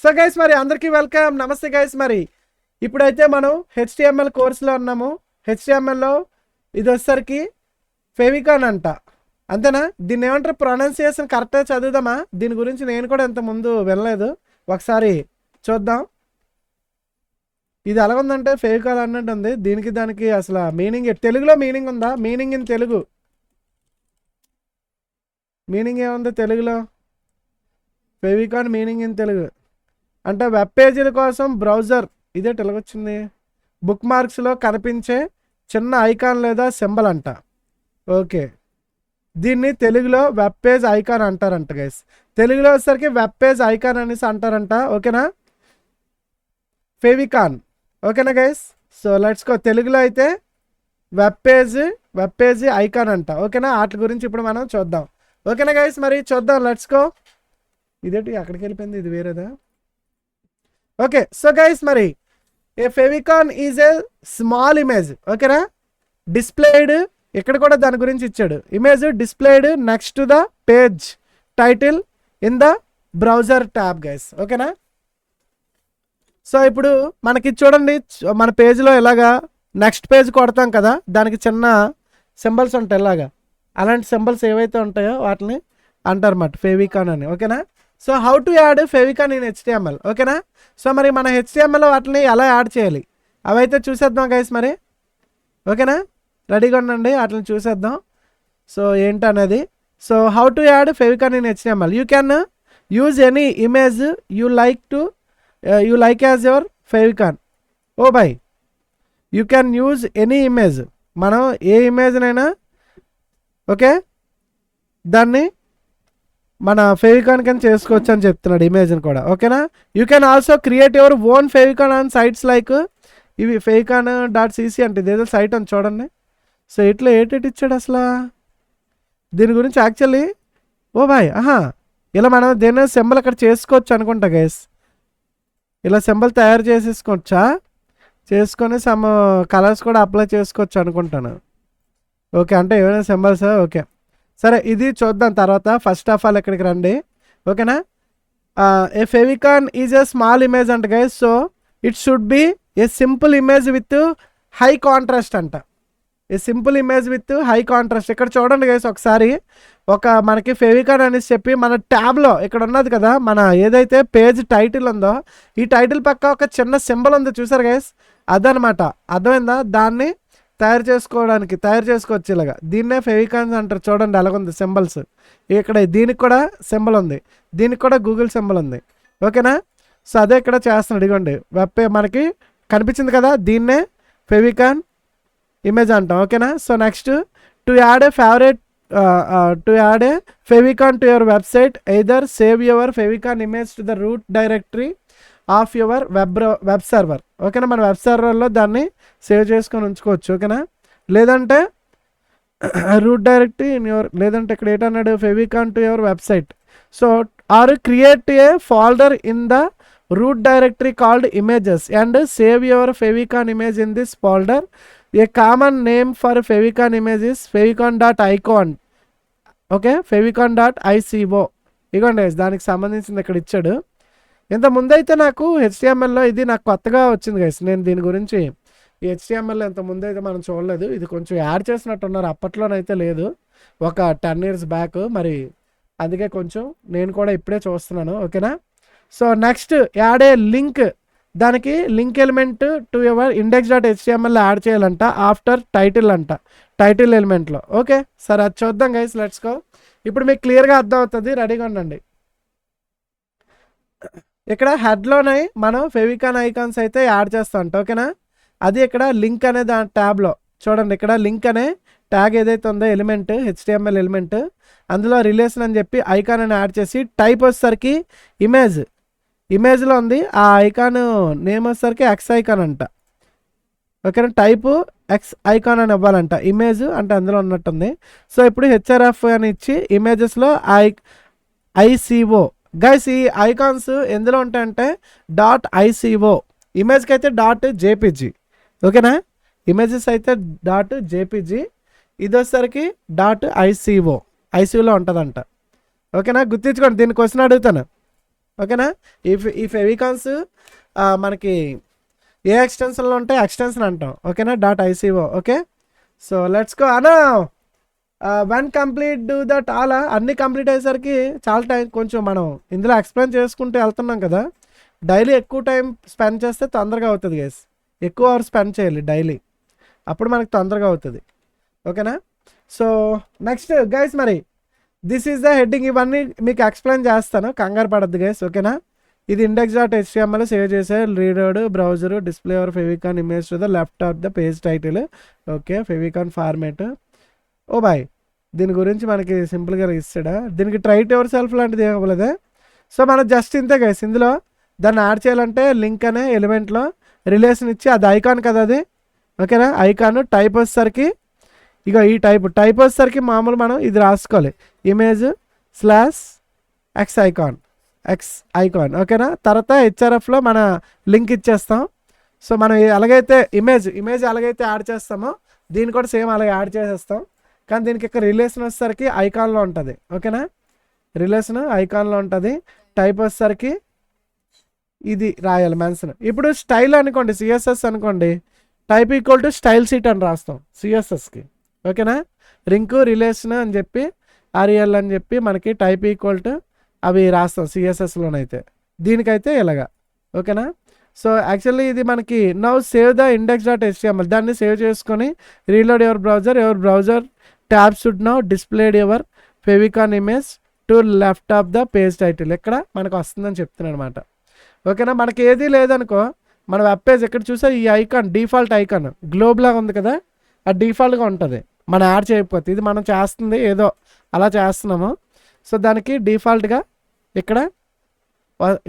So guys మరి అందరికీ welcome, నమస్తే గైస్. మరి ఇప్పుడైతే మనం హెచ్టిఎంఎల్ కోర్సులో ఉన్నాము. హెచ్టిఎంఎల్లో ఇది వచ్చేసరికి ఫెవికాన్ అంట, అంతేనా? దీన్ని ఏమంటారు, ప్రొనౌన్సియేషన్ కరెక్ట్గా చదువుదామా? దీని గురించి నేను కూడా ఇంత ముందు వినలేదు, ఒకసారి చూద్దాం. ఇది ఎలా ఉందంటే ఫెవికాన్ అన్నట్టు ఉంది. దీనికి దానికి అసలు మీనింగ్ తెలుగులో మీనింగ్ ఉందా? మీనింగ్ ఇన్ తెలుగు మీనింగ్ ఏముంది తెలుగులో? ఫెవికాన్ మీనింగ్ ఇన్ తెలుగు అంటే వెబ్ పేజీల కోసం బ్రౌజర్, ఇదే తెలియవచ్చింది. బుక్ మార్క్స్లో కనిపించే చిన్న ఐకాన్ లేదా సింబల్ అంట. ఓకే, దీన్ని తెలుగులో వెబ్ పేజ్ ఐకాన్ అంటారంట గైస్. తెలుగులో వచ్చేసరికి వెబ్ పేజ్ ఐకాన్ అనేసి అంటారంట. ఓకేనా, ఫెవికాన్. ఓకేనా గైస్, సో లెట్స్ గో. తెలుగులో అయితే వెబ్ పేజ్ ఐకాన్ అంట. ఓకేనా, వాటి గురించి ఇప్పుడు మనం చూద్దాం. ఓకేనా గైస్, మరి చూద్దాం, లెట్స్ గో. ఇదేంటి అక్కడికి వెళ్ళిపోయింది, ఇది వేరేదా? ఓకే, సో గైస్ మరి ఏ favicon is a small image. ఓకేనా, డిస్ప్లేడ్, ఇక్కడ కూడా దాని గురించి ఇచ్చాడు. Image displayed next to the page title in the browser tab guys. ఓకేనా, సో ఇప్పుడు మనకి చూడండి, మన పేజ్లో ఎలాగా నెక్స్ట్ పేజ్ కొడతాం కదా, దానికి చిన్న సింబల్స్ ఉంటాయి ఇలాగా. అలాంటి సింబల్స్ ఏవైతే ఉంటాయో వాటిని అంటారన్నమాట ఫెవికాన్ అని. ఓకేనా, so how to add favicon in HTML. ఓకేనా, సో మరి మన హెచ్టిఎంఎల్ వాటిని ఎలా యాడ్ చేయాలి అవైతే చూసేద్దాం గైస్. మరి ఓకేనా, రెడీగా ఉండండి, వాటిని చూసేద్దాం. సో ఏంటనేది, so how to add favicon in HTML. You can use any image you like as your favicon. Oh by, you can use any image. మనం ఏ ఇమేజ్నైనా ఓకే దాన్ని మన ఫెవికాన్ కింద చేసుకోవచ్చు అని చెప్తున్నాడు, ఇమేజ్ని కూడా. ఓకేనా, you can also create your own favicon on sites like ఇవి fevikan.cc అంటే ఇదేదో సైట్ అని చూడండి. సో ఇట్లా ఏటేటి ఇచ్చాడు అసలు దీని గురించి యాక్చువల్లీ. ఓ బాయ్, ఇలా మనం దేని సింబల్ అక్కడ చేసుకోవచ్చు అనుకుంటా గైస్. ఇలా సింబల్ తయారు చేసుకొని సమ్ కలర్స్ కూడా అప్లై చేసుకోవచ్చు అనుకుంటాను. ఓకే, అంటే ఏమైనా సింబల్స్. ఓకే సరే, ఇది చూద్దాం తర్వాత. ఫస్ట్ ఆఫ్ ఆల్ ఇక్కడికి రండి. ఓకేనా, a favicon is a small image అంట guys. So it should be a simple image with high contrast అంట. A simple image with high contrast. ఇక్కడ చూడండి గైస్ ఒకసారి, మనకి ఫెవికాన్ అనేసి చెప్పి మన ట్యాబ్లో ఇక్కడ ఉన్నది కదా, మన ఏదైతే పేజ్ టైటిల్ ఉందో ఈ టైటిల్ పక్క ఒక చిన్న సింబల్ ఉంది చూసారు గైస్, అదనమాట. అర్థమైందా? దాన్ని తయారు చేసుకోవచ్చు ఇలాగా. దీన్నే ఫెవికాన్స్ అంటారు. చూడండి అలాగుంది సింబల్స్. ఇక్కడ దీనికి కూడా సింబల్ ఉంది, దీనికి కూడా గూగుల్ సింబల్ ఉంది. ఓకేనా, సో అదే ఇక్కడ చేస్తున్నాడు. ఇదిగోండి వెబ్ మనకి కనిపించింది కదా, దీన్నే ఫెవికాన్ ఇమేజ్ అంటాం. ఓకేనా, so next to add a favicon to your website, either save your favicon image to the root directory of your web server. ఓకేనా, మన వెబ్ సర్వర్లో దాన్ని సేవ్ చేసుకొని ఉంచుకోవచ్చు. ఓకేనా, లేదంటే రూట్ డైరెక్టరీ ఇన్ యువర్, లేదంటే ఇక్కడ ఏంటన్నాడు, favicon to your website. So or create a folder in the root directory called images and save your favicon image in this folder. A common name for favicon image is fevikan.icon. Okay, fevikan.ico. ఇగోండి దానికి సంబంధించింది ఇక్కడ ఇచ్చాడు. ఇంత ముందైతే నాకు హెచ్టిఎంఎల్లో ఇది నాకు కొత్తగా వచ్చింది గైస్. నేను దీని గురించి ఈ హెచ్టిఎంఎల్లో ఇంత ముందైతే మనం చూడలేదు. ఇది కొంచెం యాడ్ చేసినట్టున్నారు, అప్పట్లోనైతే లేదు, ఒక 10 years బ్యాక్. మరి అందుకే కొంచెం నేను కూడా ఇప్పుడే చూస్తున్నాను. ఓకేనా, సో నెక్స్ట్ యాడ్ ఏ లింక్. దానికి link element to your index.html add చేయాలంట ఆఫ్టర్ టైటిల్ అంట, టైటిల్ ఎలిమెంట్లో. ఓకే సరే, అది చూద్దాం గైస్, లెట్స్ గో. ఇప్పుడు మీకు క్లియర్గా అర్థం అవుతుంది, రెడీగా ఉండండి. ఇక్కడ హెడ్లోనే మనం ఫెవికాన్ ఐకాన్స్ అయితే యాడ్ చేస్తాం అంట. ఓకేనా, అది ఇక్కడ లింక్ అనే దాని ట్యాబ్లో చూడండి, ఇక్కడ లింక్ అనే ట్యాగ్ ఏదైతే ఉందో ఎలిమెంట్, హెచ్టిఎంఎల్ ఎలిమెంట్, అందులో రిలేషన్ అని చెప్పి ఐకాన్ అని యాడ్ చేసి, టైప్ వచ్చేసరికి ఇమేజ్లో ఉంది, ఆ ఐకాన్ నేమ్ వచ్చేసరికి ఎక్స్ ఐకాన్ అంట. ఓకేనా, టైపు ఎక్స్ ఐకాన్ అని ఇవ్వాలంట, ఇమేజ్ అంటే అందులో ఉన్నట్టుంది. సో ఇప్పుడు హెచ్ఆర్ఎఫ్ అని ఇచ్చి ఇమేజెస్లో ICO గైస్. ఈ ఐకాన్స్ ఎందులో ఉంటాయంటే .ico, ఇమేజ్కి అయితే .jpg. ఓకేనా, ఇమేజెస్ అయితే .jpg, ఇది వచ్చేసరికి .ico, ఐసీయూలో ఉంటుందంట. ఓకేనా, గుర్తించుకోండి, దీని క్వశ్చన్ అడుగుతాను. ఓకేనా. ఈ ఫెవికాన్స్ మనకి ఏ ఎక్స్టెన్షన్లో ఉంటాయి ఎక్స్టెన్షన్ అంటాం. ఓకేనా. .ico. Okay. So let's go అనా. వన్ కంప్లీట్ డూ దట్ అలా అన్నీ కంప్లీట్ అయ్యేసరికి చాలా టైం కొంచెం మనం ఇందులో ఎక్స్ప్లెయిన్ చేసుకుంటూ వెళ్తున్నాం కదా. డైలీ ఎక్కువ టైం స్పెండ్ చేస్తే తొందరగా అవుతుంది గైస్. ఎక్కువ అవర్స్ స్పెండ్ చేయాలి డైలీ, అప్పుడు మనకు తొందరగా అవుతుంది. ఓకేనా. సో నెక్స్ట్ గైస్ మరి దిస్ ఈజ్ ద హెడ్డింగ్. ఇవన్నీ మీకు ఎక్స్ప్లెయిన్ చేస్తాను, కంగారు పడద్దు గైస్. ఓకేనా. ఇది index.html సేవ్ చేసే reader browser display are favicon image to the left of the page title. Okay. Favicon format. Oh boy, దీని గురించి మనకి సింపుల్గా ఇస్తాడా. దీనికి ట్రైట్ ఎవర్ సెల్ఫ్ లాంటిది ఏం అవ్వలేదే. సో మనం జస్ట్ ఇంతే గైస్. ఇందులో దాన్ని యాడ్ చేయాలంటే లింక్ అనే ఎలిమెంట్లో రిలేషన్ ఇచ్చి అది ఐకాన్ కదా అది. ఓకేనా. ఐకాన్ టైప్ వచ్చేసరికి ఇక ఈ టైప్ వచ్చేసరికి మామూలు మనం ఇది రాసుకోవాలి, ఇమేజ్ / ఎక్స్ ఐకాన్. ఓకేనా. తర్వాత హెచ్ఆర్ఎఫ్లో మన లింక్ ఇచ్చేస్తాం. సో మనం ఎలాగైతే ఇమేజ్ ఎలాగైతే యాడ్ చేస్తామో దీన్ని కూడా సేమ్ అలాగే యాడ్ చేసేస్తాం. కానీ దీనికి ఇక్కడ రిలేషన్ వచ్చేసరికి ఐకాన్లో ఉంటుంది. ఓకేనా. రిలేషన్ ఐకాన్లో ఉంటుంది. టైప్ వచ్చేసరికి ఇది రాయాలి మెన్షన్. ఇప్పుడు స్టైల్ అనుకోండి, సిఎస్ఎస్ అనుకోండి, type equal to style sheet అని రాస్తాం సిఎస్ఎస్కి. ఓకేనా. రింకు రిలేషన్ అని చెప్పి ఆర్ఎల్ అని చెప్పి మనకి టైప్ ఈక్వల్ టు అవి రాస్తాం సిఎస్ఎస్లోనైతే. దీనికైతే ఇలాగా. ఓకేనా. సో యాక్చువల్లీ ఇది మనకి నౌ సేవ్ ద index.html. దాన్ని సేవ్ చేసుకొని reload your browser tab should now displayed your favicon image to left of the page title. ఇక్కడ మనకు వస్తుందని చెప్తున్నాను అనమాట. ఓకేనా. మనకి ఏది లేదనుకో మన వెబ్ పేజ్ ఎక్కడ చూసా ఈ ఐకాన్ డిఫాల్ట్ ఐకాన్ గ్లోబ్ లాగా ఉంది కదా, అది డిఫాల్ట్గా ఉంటుంది మనం యాడ్ చేయకపోతే. ఇది మనం చేస్తుంది ఏదో అలా చేస్తున్నాము. సో దానికి డిఫాల్ట్గా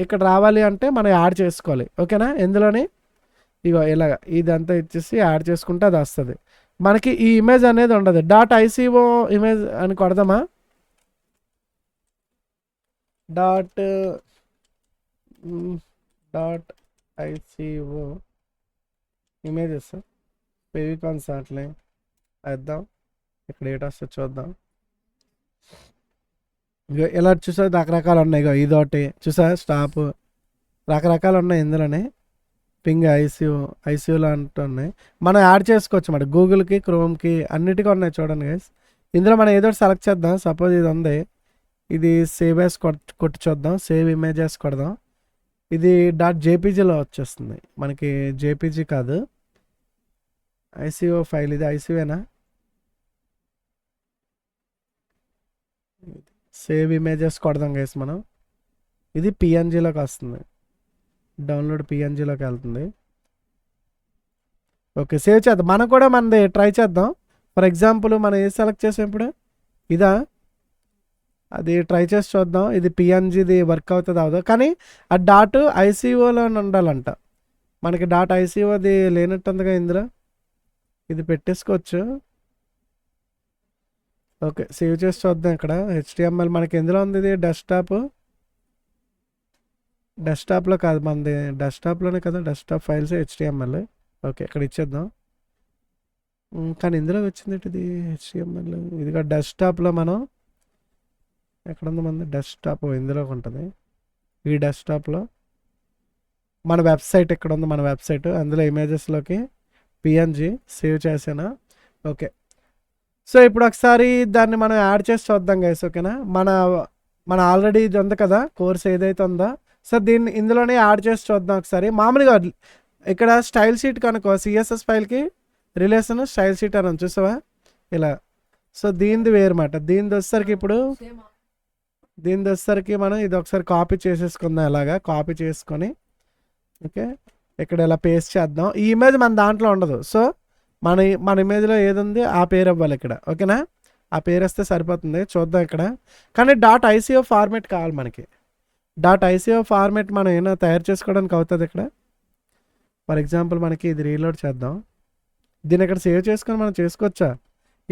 ఇక్కడ రావాలి అంటే మనం యాడ్ చేసుకోవాలి. ఓకేనా. ఎందులోని ఇగో ఇలాగ ఇదంతా ఇచ్చేసి యాడ్ చేసుకుంటే అది వస్తుంది మనకి. ఈ ఇమేజ్ అనేది ఉండదు. .ico ఇమేజ్ అని కొడదామా. .ico ఇమేజెస్ ఫెవికాన్ సాట్లే వేద్దాం. ఇక్కడ ఏట వస్తుంది చూద్దాం. ఇగో ఇలా చూసా రకరకాలు ఉన్నాయి. ఇగో ఇదొకటి చూసా స్టాప్ రకరకాలు ఉన్నాయి ఇందులోనే. పింగ్ ఐసీయూలో అంటున్నాయి. మనం యాడ్ చేసుకోవచ్చు అన్నమాట. గూగుల్కి క్రోమ్కి అన్నిటికీ ఉన్నాయి చూడండి గైస్. ఇందులో మనం ఏదో సెలెక్ట్ చేద్దాం. సపోజ్ ఇది ఉంది, ఇది సేవ్ యాస్ కొట్టి చూద్దాం. సేవ్ ఇమేజెస్ కొడదాం. ఇది .jpgలో వచ్చేస్తుంది మనకి, జేపీజీ కాదు ఐసీఓ ఫైల్. ఇది ఐసీఓనా. సేవ్ ఇమేజెస్ కొడదాం గైస్ మనం. ఇది పిఎన్జీలోకి వస్తుంది, డౌన్లోడ్ పిఎన్జీలోకి వెళ్తుంది. ఓకే సేవ్ చేద్దాం. మనం కూడా మనది ట్రై చేద్దాం. ఫర్ ఎగ్జాంపుల్ మనం ఏది సెలెక్ట్ చేసాం ఇప్పుడు, ఇదా, అది ట్రై చేసి చూద్దాం. ఇది పిఎన్జీది వర్క్ అవుతుంది అవదో. కానీ ఆ .icoలో ఉండాలంట. మనకి .icoది లేనట్టుందిగా ఇందులో. ఇది పెట్టేసుకోవచ్చు. ఓకే సేవ్ చేసి చూద్దాం. ఇక్కడ HTML మనకి ఎందులో ఉంది, ఇది డెస్క్టాప్లో కాదు మనది, డెస్క్టాప్లోనే కదా, డెస్క్టాప్ ఫైల్స్ HTML. ఓకే ఇక్కడ ఇచ్చేద్దాం. కానీ ఇందులో వచ్చింది ఇది HTML. ఇదిగా డెస్క్టాప్లో మనం ఎక్కడ ఉంది మనది డెస్క్టాప్, ఇందులో ఉంటుంది. ఈ డెస్క్టాప్లో మన వెబ్సైట్ ఎక్కడ ఉంది, మన వెబ్సైట్ అందులో ఇమేజెస్లోకి పిఎన్జీ సేవ్ చేసానా. ఓకే సో ఇప్పుడు ఒకసారి దాన్ని మనం యాడ్ చేసి చూద్దాం గైస్. ఓకేనా. మన ఆల్రెడీ ఇది ఉంది కదా కోర్స్ ఏదైతే ఉందో, సో దీన్ని ఇందులోనే యాడ్ చేసి చూద్దాం ఒకసారి. మామూలుగా ఇక్కడ స్టైల్ షీట్ కనుకో సిఎస్ఎస్ ఫైల్కి రిలేషన్ స్టైల్ షీట్ అని చూసావా ఇలా. సో దీనిది వేరమాట. దీనిది వచ్చేసరికి మనం ఇది ఒకసారి కాపీ చేసేసుకుందాం. ఇలాగా కాపీ చేసుకొని ఓకే ఇక్కడ ఇలా పేస్ట్ చేద్దాం. ఈ ఇమేజ్ మన దాంట్లో ఉండదు. సో మన ఇమేజ్లో ఏది ఉంది ఆ పేరు ఇవ్వాలి ఇక్కడ. ఓకేనా. ఆ పేరు వస్తే సరిపోతుంది. చూద్దాం ఇక్కడ. కానీ .ico ఫార్మేట్ కావాలి మనకి. .ico ఫార్మేట్ మనం ఏమైనా తయారు చేసుకోవడానికి అవుతుంది ఇక్కడ. ఫర్ ఎగ్జాంపుల్ మనకి ఇది రీలోడ్ చేద్దాం. దీన్ని ఇక్కడ సేవ్ చేసుకొని మనం చేసుకోవచ్చా.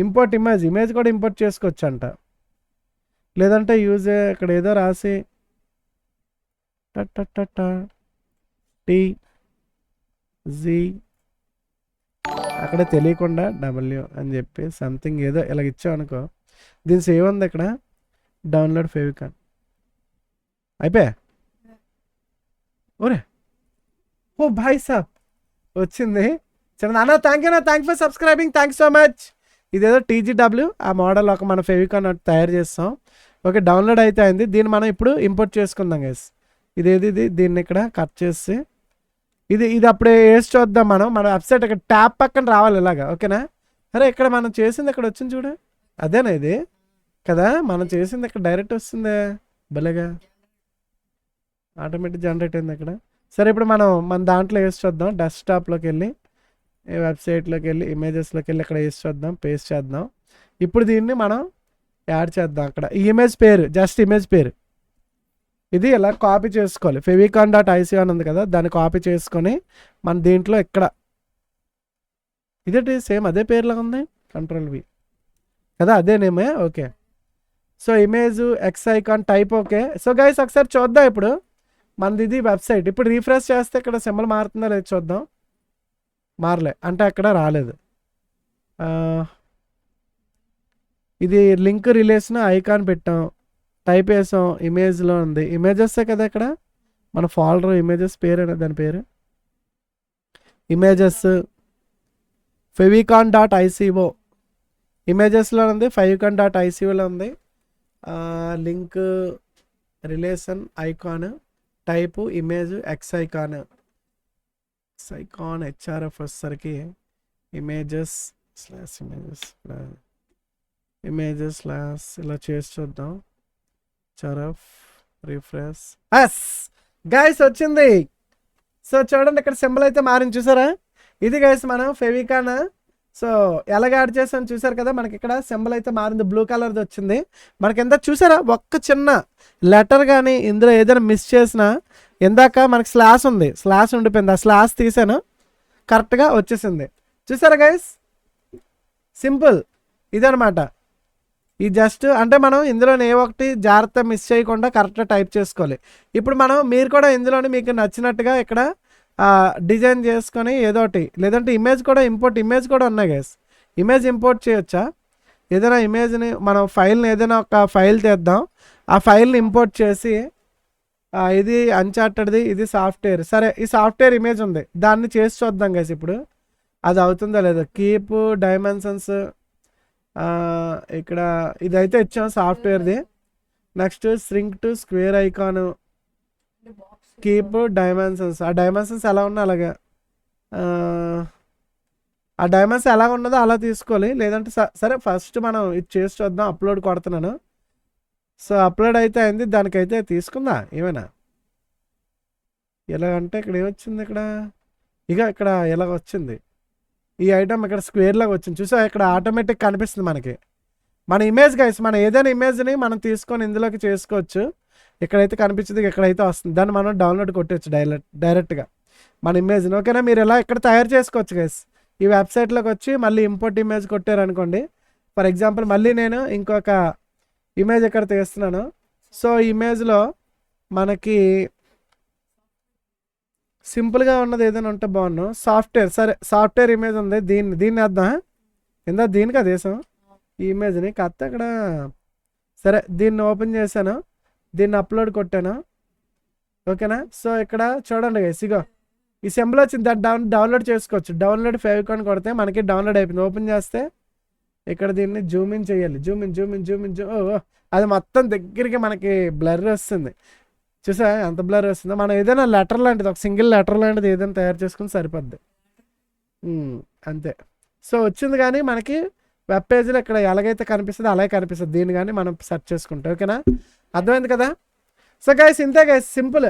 ఇంపోర్ట్ ఇమేజ్ కూడా ఇంపోర్ట్ చేసుకోవచ్చు అంట. లేదంటే యూజ్ ఇక్కడ ఏదో రాసి TZ అక్కడ తెలియకుండా W అని చెప్పి సంథింగ్ ఏదో ఇలా ఇచ్చామనుకో, దీని సేవ్ ఉంది ఇక్కడ, డౌన్లోడ్ ఫెవికాన్ అయిపోయా. ఒరే ఓ భాయ్ సాబ్ వచ్చింది. సరే అన్న, thank for subscribing, thanks so much. ఇదేదో TGW ఆ మోడల్ ఒక మన ఫెవికాన్ తయారు చేస్తాం. ఓకే, డౌన్లోడ్ అయితే అయింది. దీన్ని మనం ఇప్పుడు ఇంపోర్ట్ చేసుకుందాం గైస్. ఇది దీన్ని ఇక్కడ కట్ చేసి ఇది అప్పుడే వేసి చూద్దాం. మన వెబ్సైట్ ఇక్కడ ట్యాప్ పక్కన రావాలి ఇలాగా. ఓకేనా? అరే ఇక్కడ మనం చేసింది ఇక్కడ వచ్చింది చూడు, అదేనా ఇది కదా మనం చేసింది ఇక్కడ డైరెక్ట్ వస్తుంది భలేగా, ఆటోమేటిక్ జనరేట్ అయింది ఇక్కడ. సరే ఇప్పుడు మన దాంట్లో వేసి చూద్దాం. డెస్క్టాప్లోకి వెళ్ళి వెబ్సైట్లోకి వెళ్ళి ఇమేజెస్లోకి వెళ్ళి ఇక్కడ వేసి చూద్దాం, పేస్ట్ చేద్దాం. ఇప్పుడు దీన్ని మనం యాడ్ చేద్దాం. అక్కడ ఈ ఇమేజ్ పేరు జస్ట్ ఇమేజ్ పేరు ఇది ఇలా కాపీ చేసుకోవాలి. favicon.ic అని ఉంది కదా, దాన్ని కాపీ చేసుకొని మన దీంట్లో ఇక్కడ ఇదేంటి సేమ్ అదే పేరులా ఉంది, Ctrl+V కదా, అదే నేమే. Okay, so image xicon type. Okay, so guys ఒకసారి చూద్దాం. ఇప్పుడు మనది ఇది వెబ్సైట్. ఇప్పుడు రీఫ్రెష్ చేస్తే ఇక్కడ సింబల్ మారుతుందా లేదు చూద్దాం. మారలే అంటే అక్కడ రాలేదు. ఇది లింక్ రిలేషన్ ఐకాన్ పెట్టాం, టైప్ వేసాం, ఇమేజ్లో ఉంది. ఇమేజెస్ కదా ఇక్కడ మన ఫోల్డర్ ఇమేజెస్ పేరు అనేది దాని పేరు ఇమేజెస్ favicon.ico ఇమేజెస్లో ఉంది, favicon.icoలో ఉంది. Link relation icon type image xicon HRF వచ్చేసరికి ఇమేజెస్ ఇలా చేసి చూద్దాం. HRF రిఫ్రెష్ గైస్ వచ్చింది. సో చూడండి ఇక్కడ సింబల్ అయితే మారింది చూసారా. ఇది గైస్ మనం ఫెవికాన్ సో ఎలాగ యాడ్ చేసాం చూసారు కదా. మనకి ఇక్కడ సింబల్ అయితే మారింది, బ్లూ కలర్ది వచ్చింది. మనకి ఎంత చూసారా, ఒక్క చిన్న లెటర్ కానీ ఇందులో ఏదైనా మిస్ చేసినా, ఇందాక మనకి స్లాష్ ఉంది, స్లాష్ ఉండిపోయింది, ఆ స్లాష్ తీసాను కరెక్ట్గా వచ్చేసింది. చూసారా గైస్, సింపుల్ ఇదనమాట. ఈ జస్ట్ అంటే మనం ఇందులోనే ఏ ఒకటి జాగ్రత్త మిస్ చేయకుండా కరెక్ట్గా టైప్ చేసుకోవాలి. ఇప్పుడు మీరు కూడా ఇందులోనే మీకు నచ్చినట్టుగా ఇక్కడ డిజైన్ చేసుకొని ఏదో ఒకటి, లేదంటే ఇమేజ్ కూడా ఉన్నాయి గైస్. ఇమేజ్ ఇంపోర్ట్ చేయొచ్చా, ఏదైనా ఇమేజ్ని మనం ఫైల్ని ఏదైనా ఒక ఫైల్ తీద్దాం, ఆ ఫైల్ని ఇంపోర్ట్ చేసి ఇది అన్చార్టెడ్ది, ఇది సాఫ్ట్వేర్. సరే ఈ సాఫ్ట్వేర్ ఇమేజ్ ఉంది, దాన్ని చేసి చూద్దాం గైస్. ఇప్పుడు అది అవుతుందో లేదో. కీప్ డైమెన్షన్స్ ఇక్కడ ఇదైతే ఇచ్చాం సాఫ్ట్వేర్ది. Next shrink to square icon, keep dimensions. ఆ డైమెన్షన్స్ ఎలా ఉన్నా అలాగే, ఆ డైమెన్షన్ ఎలా ఉన్నదో అలా తీసుకోవాలి. లేదంటే సరే ఫస్ట్ మనం ఇది చేసి చూద్దాం. అప్లోడ్ కొడుతున్నాను. సో అప్లోడ్ అయితే అయింది, దానికైతే తీసుకుందా ఏమైనా. ఎలాగంటే ఇక్కడ ఏమొచ్చింది, ఇక్కడ ఇలాగ వచ్చింది ఈ ఐటమ్, ఇక్కడ స్క్వేర్ లాగా వచ్చింది చూసా. ఇక్కడ ఆటోమేటిక్ కనిపిస్తుంది మనకి మన ఇమేజ్ గైస్. మనం ఏదైనా ఇమేజ్ని మనం తీసుకొని ఇందులోకి చేసుకోవచ్చు. ఇక్కడైతే కనిపించింది, ఇక్కడైతే వస్తుంది. దాన్ని మనం డౌన్లోడ్ కొట్టవచ్చు డైరెక్ట్గా మన ఇమేజ్ని. ఓకేనా, మీరు ఇలా ఇక్కడ తయారు చేసుకోవచ్చు గైస్. ఈ వెబ్సైట్లోకి వచ్చి మళ్ళీ ఇంపోర్ట్ ఇమేజ్ కొట్టారనుకోండి. ఫర్ ఎగ్జాంపుల్ మళ్ళీ నేను ఇంకొక ఇమేజ్ ఇక్కడ తీస్తున్నాను. సో ఇమేజ్లో మనకి సింపుల్గా ఉన్నది ఏదైనా ఉంటే బాగున్నాను. సాఫ్ట్వేర్, సరే సాఫ్ట్వేర్ ఇమేజ్ ఉంది, దీన్ని వేద్దాం. దీనికి అది వేసాం ఈ ఇమేజ్ని కాస్త అక్కడ. సరే దీన్ని ఓపెన్ చేశాను, దీన్ని అప్లోడ్ కొట్టాను. ఓకేనా, సో ఇక్కడ చూడండి గైస్, ఇగో ఈ సింబల్ వచ్చింది, దాన్ని డౌన్లోడ్ చేసుకోవచ్చు. డౌన్లోడ్ ఫెవికాన్ కొడితే మనకి డౌన్లోడ్ అయిపోయింది. ఓపెన్ చేస్తే ఇక్కడ దీన్ని జూమ్ ఇన్ చేయాలి. జూమ్ ఇన్ అది మొత్తం దగ్గరికి మనకి బ్లర్ వస్తుంది చూసా, ఎంత బ్లర్ వస్తుందో. మనం ఏదైనా లెటర్ లాంటిది, ఒక సింగిల్ లెటర్ లాంటిది ఏదైనా తయారు చేసుకుని సరిపోద్ది అంతే. సో వచ్చింది, కానీ మనకి వెబ్ పేజ్లో ఇక్కడ ఎలాగైతే కనిపిస్తుందో అలాగే కనిపిస్తుంది. దీన్ని కానీ మనం సెర్చ్ చేసుకుంటాం. ఓకేనా, అర్థమైంది కదా. సో గైస్ ఇంతే గైస్, సింపుల్.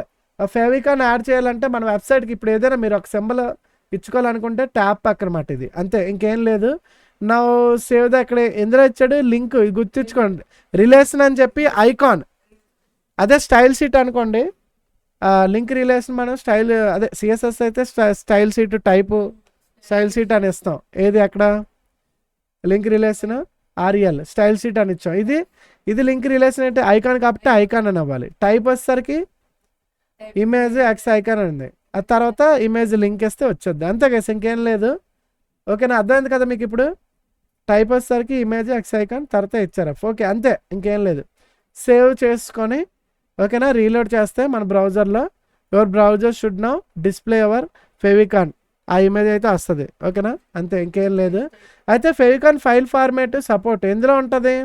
ఫెవికాన్ యాడ్ చేయాలంటే మన వెబ్సైట్కి ఇప్పుడు ఏదైనా మీరు ఒక సింబల్ ఇచ్చుకోవాలనుకుంటే ట్యాప్ పక్కన మాట ఇది అంతే, ఇంకేం లేదు. నా సేవ్ ద ఇక్కడ ఎందులో ఇచ్చాడు లింక్ గుర్తించుకోండి. రిలేషన్ అని చెప్పి ఐకాన్, అదే స్టైల్ షీట్ అనుకోండి. లింక్ రిలేషన్ మనం స్టైల్, అదే సిఎస్ఎస్ అయితే style sheet type style sheet అని ఇస్తాం. ఏది అక్కడ link relation RL style sheet అని ఇచ్చాం. ఇది లింక్ రిలేషన్ అంటే ఐకాన్ కాబట్టి ఐకాన్ అని అవ్వాలి. టైప్ వచ్చేసరికి ఇమేజ్ ఎక్స్ ఐకాన్ ఉంది, ఆ తర్వాత ఇమేజ్ లింక్ వేస్తే వచ్చొద్ది అంతే గైస్, ఇంకేం లేదు. ఓకేనా, అర్థమైంది కదా మీకు. ఇప్పుడు టైప్ వచ్చేసరికి ఇమేజ్ ఎక్స్ ఐకాన్ తర్వాత ఇచ్చారు. ఓకే అంతే, ఇంకేం లేదు. సేవ్ చేసుకొని ఓకేనా, రీలోడ్ చేస్తే మన బ్రౌజర్లో your browser should now display your favicon, ఆ ఇమేజ్ అయితే వస్తుంది. ఓకేనా, అంతే, ఇంకేం లేదు. అయితే ఫెవికాన్ ఫైల్ ఫార్మేట్ సపోర్ట్ ఎందులో ఉంటుంది?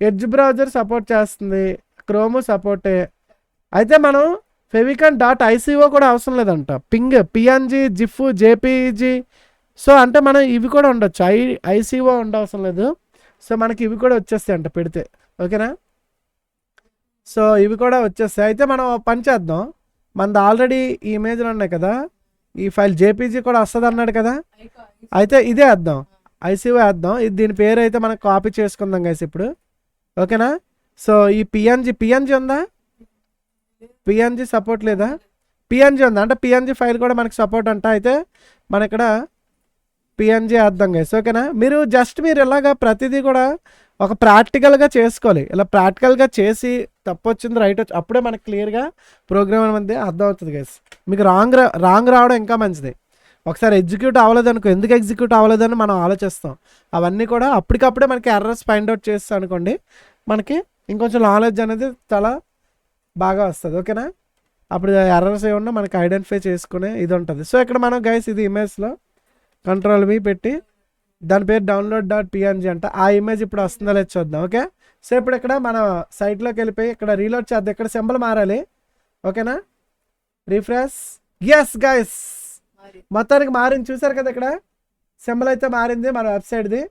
ఎడ్జ్ బ్రౌజర్ సపోర్ట్ చేస్తుంది, క్రోము సపోర్టే. అయితే మనం ఫెవికాన్ .ico కూడా అవసరం లేదంట, ping, PNG, GIF, JPG. So అంటే మనం ఇవి కూడా ఉండొచ్చు, ఐసీఓ ఉండవసరం లేదు. సో మనకి ఇవి కూడా వచ్చేస్తాయి అంట పెడితే. ఓకేనా, సో ఇవి కూడా వచ్చేస్తాయి. అయితే మనం పని చేద్దాం, మనది ఆల్రెడీ ఈ ఇమేజ్లు ఉన్నాయి కదా, ఈ ఫైల్ జేపీజీ కూడా వస్తుంది అన్నాడు కదా. అయితే ఇదే వేద్దాం, ఐసీఓ వేద్దాం. ఇది దీని పేరు అయితే మనం కాపీ చేసుకుందాం గైస్ ఇప్పుడు. ఓకేనా, సో ఈ పిఎన్జి ఉందా? పిఎన్జి సపోర్ట్ లేదా? పిఎన్జి ఉందా అంటే పిఎన్జి ఫైల్ కూడా మనకి సపోర్ట్ అంట. అయితే మన ఇక్కడ పిఎన్జి వేద్దాం గైస్. ఓకేనా, మీరు ఇలాగా ప్రతిదీ కూడా ఒక ప్రాక్టికల్గా చేసుకోవాలి. ఇలా ప్రాక్టికల్గా చేసి తప్పు వచ్చింది రైట్ వచ్చి అప్పుడే మనకు క్లియర్గా ప్రోగ్రామ్ అనేది అర్థం అవుతుంది గైస్. మీకు రాంగ్ రావడం ఇంకా మంచిది. ఒకసారి ఎగ్జిక్యూట్ అవ్వలేదు అనుకో, ఎందుకు ఎగ్జిక్యూట్ అవ్వలేదని మనం ఆలోచిస్తాం. అవన్నీ కూడా అప్పటికప్పుడే మనకి ఎర్రర్స్ ఫైండ్ అవుట్ చేస్తాం అనుకోండి, మనకి ఇంకొంచెం నాలెడ్జ్ అనేది చాలా బాగా వస్తుంది. ఓకేనా, అప్పుడు ఎర్రర్స్ ఏమన్నా మనకి ఐడెంటిఫై చేసుకునే ఇది ఉంటుంది. సో ఇక్కడ మనం గైస్ ఇది ఇమేజ్లో Ctrl+V పెట్టి దాని పేరు download.png అంట. ఆ ఇమేజ్ ఇప్పుడు వస్తుందో లేదు చూద్దాం. ఓకే, సో ఇప్పుడు ఇక్కడ మన సైట్లోకి వెళ్ళిపోయి ఇక్కడ రీలోడ్ చేద్దాం. ఇక్కడ సింబల్ మారాలి. ఓకేనా, రిఫ్రెష్. ఎస్ గైస్, మొత్తానికి మారింది, చూసారు కదా, ఇక్కడ సింబల్ అయితే మారింది మన వెబ్సైట్ది.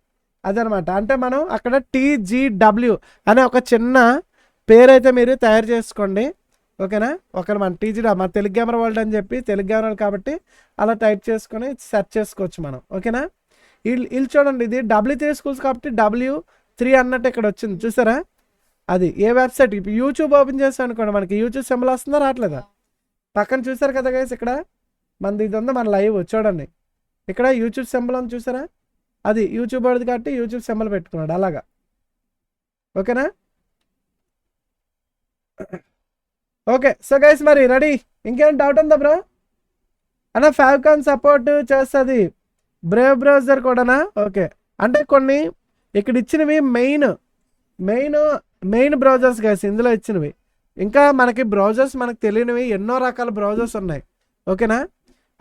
అదనమాట, అంటే మనం అక్కడ TGW అనే ఒక చిన్న పేరు అయితే మీరు తయారు చేసుకోండి. ఓకేనా, మన మన తెలుగు గ్యామర్ వరల్డ్ అని చెప్పి తెలుగు గ్యామర్ కాబట్టి అలా టైప్ చేసుకొని సెర్చ్ చేసుకోవచ్చు మనం. ఓకేనా, వీళ్ళు చూడండి, ఇది W3 స్కూల్స్ కాబట్టి W3 అన్నట్టు ఇక్కడ వచ్చింది, చూసారా? అది ఏ వెబ్సైట్? ఇప్పుడు యూట్యూబ్ ఓపెన్ చేస్తాం అనుకోండి, మనకి యూట్యూబ్ సింబల్ వస్తుందా రావట్లేదా? పక్కన చూసారు కదా గైస్, ఇక్కడ మనది ఇది ఉంది, మన లైవ్ చూడండి, ఇక్కడ యూట్యూబ్ సింబల్ ఉంది చూసారా? అది యూట్యూబ్ వాడిది కాబట్టి యూట్యూబ్ సింబల్ పెట్టుకున్నాడు అలాగా. ఓకేనా, ఓకే. సో గైస్ మరి రెడీ, ఇంకేం డౌట్ ఉందా బ్రో? అన్న ఫెవికాన్ సపోర్ట్ చేస్తుంది, బ్రేవ్ బ్రౌజర్ కూడానా? ఓకే, అంటే కొన్ని ఇక్కడ ఇచ్చినవి మెయిన్ బ్రౌజర్స్ గైస్, ఇందులో ఇచ్చినవి. ఇంకా మనకి బ్రౌజర్స్ మనకు తెలియనివి ఎన్నో రకాల బ్రౌజర్స్ ఉన్నాయి. ఓకేనా,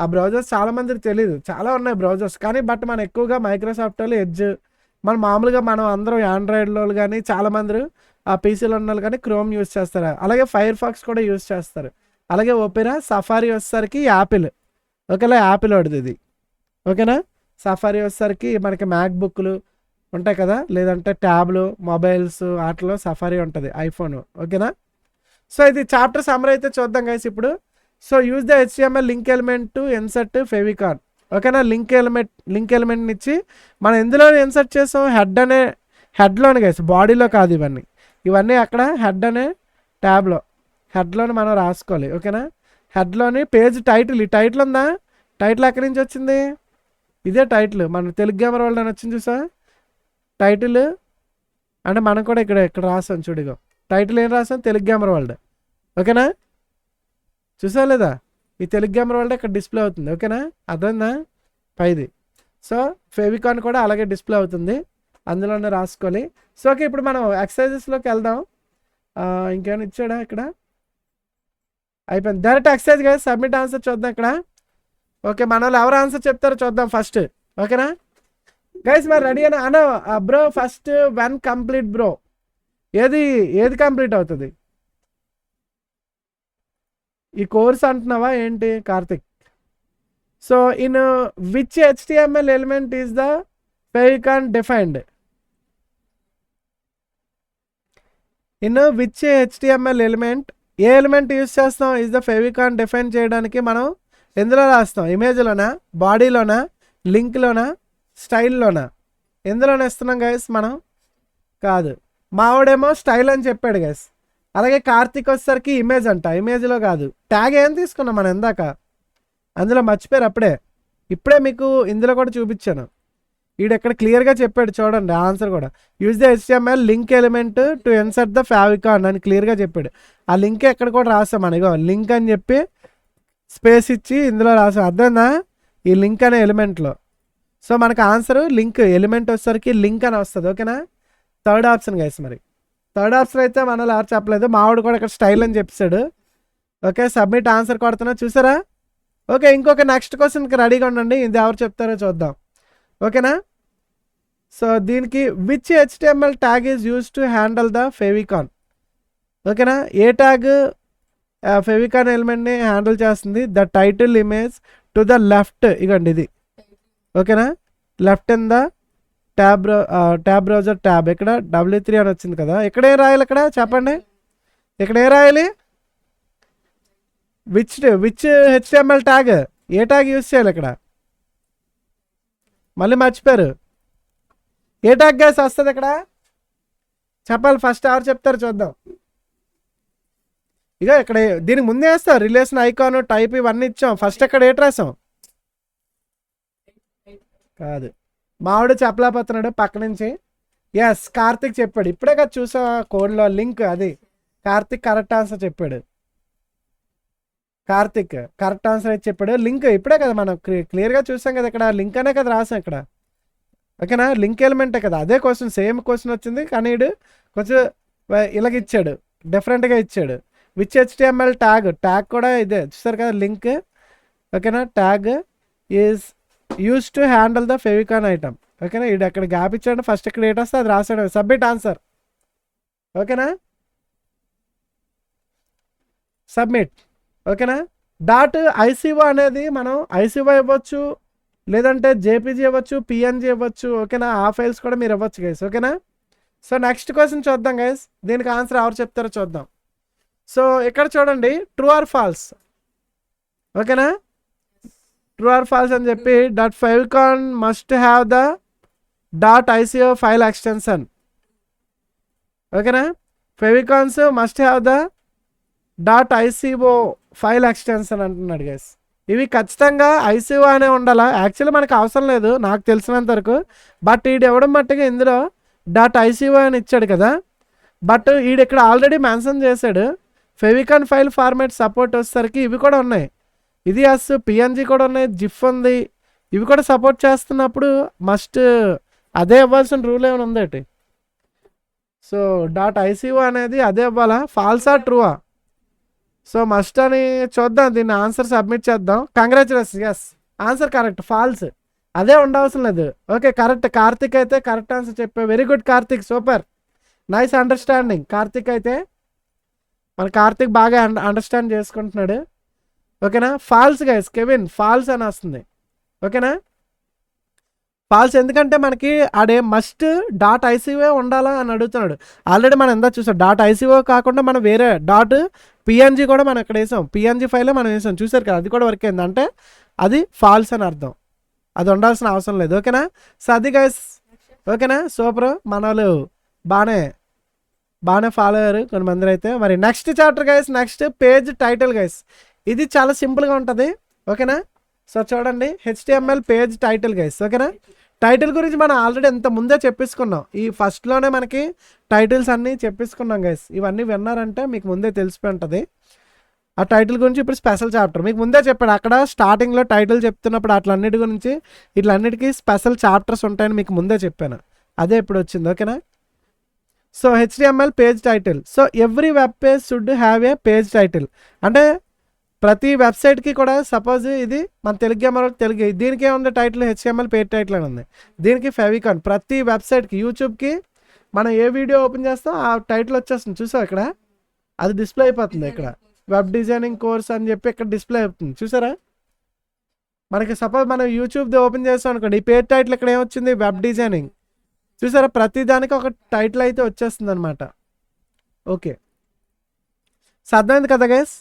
ఆ బ్రౌజర్స్ చాలా మందికి తెలియదు, చాలా ఉన్నాయి బ్రౌజర్స్. కానీ బట్ మనం ఎక్కువగా మైక్రోసాఫ్ట్ వాళ్ళు, ఎడ్జ్, మనం అందరం ఆండ్రాయిడ్లో కానీ చాలామంది ఆ పీసీలో ఉన్న వాళ్ళు కానీ క్రోమ్ యూజ్ చేస్తారు. అలాగే ఫైర్ ఫాక్స్ కూడా యూజ్ చేస్తారు. అలాగే ఓపెరా, సఫారీ వచ్చేసరికి యాపిల్. ఓకేలా, యాపిల్ వాడిది ఇది. ఓకేనా, సఫారీ వచ్చేసరికి మనకి మ్యాక్ బుక్లు ఉంటాయి కదా, లేదంటే ట్యాబ్లు, మొబైల్స్, వాటిలో సఫారీ ఉంటుంది, ఐఫోన్. ఓకేనా, సో ఇది చాప్టర్ సమ్మరీ అయితే చూద్దాం గైస్ ఇప్పుడు. So use the HTML link element to insert favicon. ఓకేనా, లింక్ ఎలిమెంట్ని ఇచ్చి మనం ఎందులో ఇన్సర్ట్ చేసాం? హెడ్లోని గైస్, బాడీలో కాదు. ఇవన్నీ అక్కడ హెడ్ అనే ట్యాబ్లో, హెడ్లోని మనం రాసుకోవాలి. ఓకేనా, హెడ్లోని పేజ్ టైటిల్, ఈ టైటిల్ ఉందా? టైటిల్ ఎక్కడి నుంచి వచ్చింది? ఇదే టైటిల్, మన తెలుగు గ్యామర్ వరల్డ్ అని వచ్చింది చూసా టైటిల్. అంటే మనం కూడా ఇక్కడ రాసాం చూడిగో, టైటిల్ ఏం రాసాం? తెలుగు గ్యామర్ వరల్డ్. ఓకేనా, చూసా లేదా? ఈ తెలుగు గ్యామర్ వరల్డ్ ఇక్కడ డిస్ప్లే అవుతుంది. ఓకేనా, అర్థమైందా పైది? సో ఫెవికాన్ కూడా అలాగే డిస్ప్లే అవుతుంది, అందులోనే రాసుకోవాలి. సో ఓకే, ఇప్పుడు మనం ఎక్సర్సైజెస్లోకి వెళ్దాం. ఇంకేమైనా ఇచ్చాడా? ఇక్కడ అయిపోయింది, డైరెక్ట్ ఎక్సర్సైజ్ కదా, సబ్మిట్ ఆన్సర్ చూద్దాం ఇక్కడ. ఓకే, మన వాళ్ళు ఎవరు ఆన్సర్ చెప్తారో చూద్దాం ఫస్ట్. ఓకేనా గైస్, మరి రెడీ అన్న bro, first one complete bro, ఏది కంప్లీట్ అవుతుంది? ఈ కోర్స్ అంటున్నావా ఏంటి Karthik? So in which HTML element is the favicon defined? In which HTML element, ఏ ఎలిమెంట్ యూజ్ చేస్తాం ఈజ్ ద ఫెవికాన్ డిఫైన్ చేయడానికి? మనం ఎందులో రాస్తాం? ఇమేజ్లోనా, బాడీలోనా, లింక్లోనా, స్టైల్లోనా? ఎందులోనే ఇస్తున్నాం గైస్ మనం? కాదు, మావాడేమో స్టైల్ అని చెప్పాడు గైస్. అలాగే కార్తిక్ వచ్చేసరికి ఇమేజ్ అంట, ఇమేజ్లో కాదు. ట్యాగ్ ఏం తీసుకున్నాం మనం ఇందాక, అందులో మర్చిపోయారు ఇప్పుడే మీకు ఇందులో కూడా చూపించాను. ఇక్కడ క్లియర్గా చెప్పాడు చూడండి ఆన్సర్ కూడా. Use the HTML link element to insert the favicon అని క్లియర్గా చెప్పాడు. ఆ లింక్ ఎక్కడ కూడా రాసాం మనగో, లింక్ అని చెప్పి స్పేస్ ఇచ్చి ఇందులో రాసాం. అర్థమైందా? ఈ లింక్ అనే ఎలిమెంట్లో. సో మనకు ఆన్సర్ లింక్ ఎలిమెంట్ వచ్చేసరికి లింక్ అని వస్తుంది. ఓకేనా, థర్డ్ ఆప్షన్ గైస్. మరి థర్డ్ ఆప్షన్ అయితే మనలో ఎవరు చెప్పలేదు, మావాడు కూడా ఇక్కడ స్టైల్ అని చెప్పాడు. ఓకే, సబ్మిట్ ఆన్సర్ కొడుతున్నా చూసారా. ఓకే, ఇంకొక నెక్స్ట్ క్వశ్చన్కి రెడీగా ఉండండి. ఇది ఎవరు చెప్తారో చూద్దాం. ఓకేనా. సో దీనికి which HTML tag is use to handle the favicon. ఓకేనా, ఏ ట్యాగ్ ఫెవికాన్ ఎలిమెంట్ని హ్యాండిల్ చేస్తుంది. The title image to the left, ఇగండి ఇది. ఓకేనా, left in the tab browser tab. ఇక్కడ W3 అని వచ్చింది కదా, ఇక్కడ ఏం రాయాలి? ఇక్కడ చెప్పండి, ఇక్కడ ఏం రాయాలి? Which HTML tag, A tag use చేయాలి ఇక్కడ? మళ్ళీ మర్చిపోయారు. ఏ ట్యాగ్ గైస్ వస్తుంది ఇక్కడ? చెప్పాలి. ఫస్ట్ ఎవరు చెప్తారు చూద్దాం. ఇక ఇక్కడ దీనికి ముందే వేస్తాం రిలేషన్ ఐకాన్ టైప్ ఇవన్నీ ఇచ్చాం. ఫస్ట్ ఇక్కడ ఏట్ రాసాం కాదు, మావాడు చెప్పలేకపోతున్నాడు పక్క నుంచి. ఎస్, కార్తిక్ చెప్పాడు ఇప్పుడే కదా చూసా కోడ్లో లింక్. అది కార్తిక్ కరెక్ట్ ఆన్సర్ చెప్పాడు. కార్తిక్ కరెక్ట్ ఆన్సర్ అయితే చెప్పాడు. లింక్ ఇప్పుడే కదా మనం క్లియర్గా చూసాం కదా, ఇక్కడ లింక్ అనే కదా రాసాం ఇక్కడ. ఓకేనా, లింక్ ఎలిమెంటే కదా. అదే క్వశ్చన్, సేమ్ క్వశ్చన్ వచ్చింది కానీ ఇడు కొంచెం ఇలాగ ఇచ్చాడు, డిఫరెంట్గా ఇచ్చాడు. విచ్ HTML ట్యాగ్, ట్యాగ్ కూడా ఇదే చూసారు కదా లింక్. ఓకేనా, tag is use to handle the favicon item. ఓకేనా, ఇది అక్కడ గ్యాప్ ఇచ్చాడు. ఫస్ట్ ఇక్కడ ఏట్ వస్తే అది రాసాడు. Submit answer. ఓకేనా, సబ్మిట్. ఓకేనా, .ico అనేది మనం ICO ఇవ్వచ్చు, లేదంటే JPG ఇవ్వచ్చు, PNG ఇవ్వచ్చు. ఓకేనా, ఆ ఫైల్స్ కూడా మీరు ఇవ్వచ్చు గైస్. ఓకేనా. సో నెక్స్ట్ క్వశ్చన్ చూద్దాం గైస్. దీనికి ఆన్సర్ ఎవరు చెప్తారో చూద్దాం. సో ఇక్కడ చూడండి, ట్రూ ఆర్ ఫాల్స్. ఓకేనా, ట్రూ ఆర్ ఫాల్స్ అని చెప్పి .favicon must have the .ico file extension. ఓకేనా, favicons must have the .ico file extension అంటున్నాడు గైస్. ఇవి ఖచ్చితంగా ICO అనే ఉండాలా. యాక్చువల్లీ మనకు అవసరం లేదు నాకు తెలిసినంత వరకు. బట్ ఈడు ఇవ్వడం మట్టుగా ఇందులో .ico అని ఇచ్చాడు కదా. బట్ ఈడు ఇక్కడ ఆల్రెడీ మెన్షన్ చేశాడు ఫెవికాన్ ఫైల్ ఫార్మాట్ సపోర్ట్ వచ్చేసరికి ఇవి కూడా ఉన్నాయి. ఇది PNG కూడా ఉన్నాయి, జిఫ్ ఉంది, ఇవి కూడా సపోర్ట్ చేస్తున్నప్పుడు మస్ట్ అదే ఇవ్వాల్సిన రూల్ ఏమైనా ఉందేటి. సో .ico అనేది అదే ఇవ్వాలా, ఫాల్సా ట్రూవా? సో మస్ట్ అని చూద్దాం, దీన్ని ఆన్సర్ సబ్మిట్ చేద్దాం. Congratulations, yes answer correct, false. అదే ఉండవసరం లేదు. Okay, correct. కార్తిక్ అయితే కరెక్ట్ ఆన్సర్ చెప్పా. Very good Karthik, super, nice understanding. Karthik అయితే మన కార్తిక్ బాగా అండర్స్టాండ్ చేసుకుంటున్నాడు. ఓకేనా, ఫాల్స్ గైస్. కెవిన్ ఫాల్స్ అని వస్తుంది. ఓకేనా, ఫాల్స్. ఎందుకంటే మనకి ఆడే మస్ట్ .ico ఉండాలా అని అడుగుతున్నాడు. ఆల్రెడీ మనం ఎంత చూసాం, .ico కాకుండా మనం వేరే .png కూడా మనం ఇక్కడ వేసాం. PNG ఫైలే మనం వేసాం, చూసారు కదా, అది కూడా వర్క్ అయింది. అంటే అది ఫాల్స్ అని అర్థం, అది ఉండాల్సిన అవసరం లేదు. ఓకేనా, సో అది గైస్. ఓకేనా, సూపర్. మన వాళ్ళు బాగానే ఫాలో అయ్యారు కొంతమంది అయితే. మరి next chapter guys, next page title guys. ఇది చాలా సింపుల్గా ఉంటుంది. ఓకేనా, సో చూడండి, HTML పేజ్ టైటిల్ గైస్. ఓకేనా, టైటిల్ గురించి మనం ఆల్రెడీ ఎంత ముందే చెప్పేసుకున్నాం. ఈ ఫస్ట్లోనే మనకి టైటిల్స్ అన్నీ చెప్పేసుకున్నాం గైస్. ఇవన్నీ విన్నారంటే మీకు ముందే తెలిసిపోయి ఉంటుంది. ఆ టైటిల్ గురించి ఇప్పుడు స్పెషల్ చాప్టర్ మీకు ముందే చెప్పాడు. అక్కడ స్టార్టింగ్లో టైటిల్ చెప్తున్నప్పుడు అట్లన్నిటి గురించి ఇట్లన్నిటికీ స్పెషల్ చాప్టర్స్ ఉంటాయని మీకు ముందే చెప్పాను. అదే ఇప్పుడు వచ్చింది. ఓకేనా, so HTML page title. So every web page should have a page title. అంటే ప్రతి వెబ్సైట్కి కూడా, సపోజ్ ఇది మన తెలుగు దీనికి ఏముంది టైటిల్, HTML పేజ్ టైటిల్ అని ఉంది. దీనికి ఫెవికాన్. ప్రతి వెబ్సైట్కి, యూట్యూబ్కి మనం ఏ వీడియో ఓపెన్ చేస్తాం ఆ టైటిల్ వచ్చేస్తుంది. చూసావు ఇక్కడ, అది డిస్ప్లే అయిపోతుంది. ఇక్కడ వెబ్ డిజైనింగ్ కోర్స్ అని చెప్పి ఇక్కడ డిస్ప్లే అవుతుంది, చూసారా. మనకి సపోజ్ మనం యూట్యూబ్ది ఓపెన్ చేస్తాం అనుకోండి, ఈ పేజ్ టైటిల్ ఇక్కడ ఏమొచ్చింది, వెబ్ డిజైనింగ్. చూసారా, ప్రతి దానికి ఒక టైటిల్ అయితే వచ్చేస్తుంది అనమాట. ఓకే, సో అర్థమైంది కదా గైస్.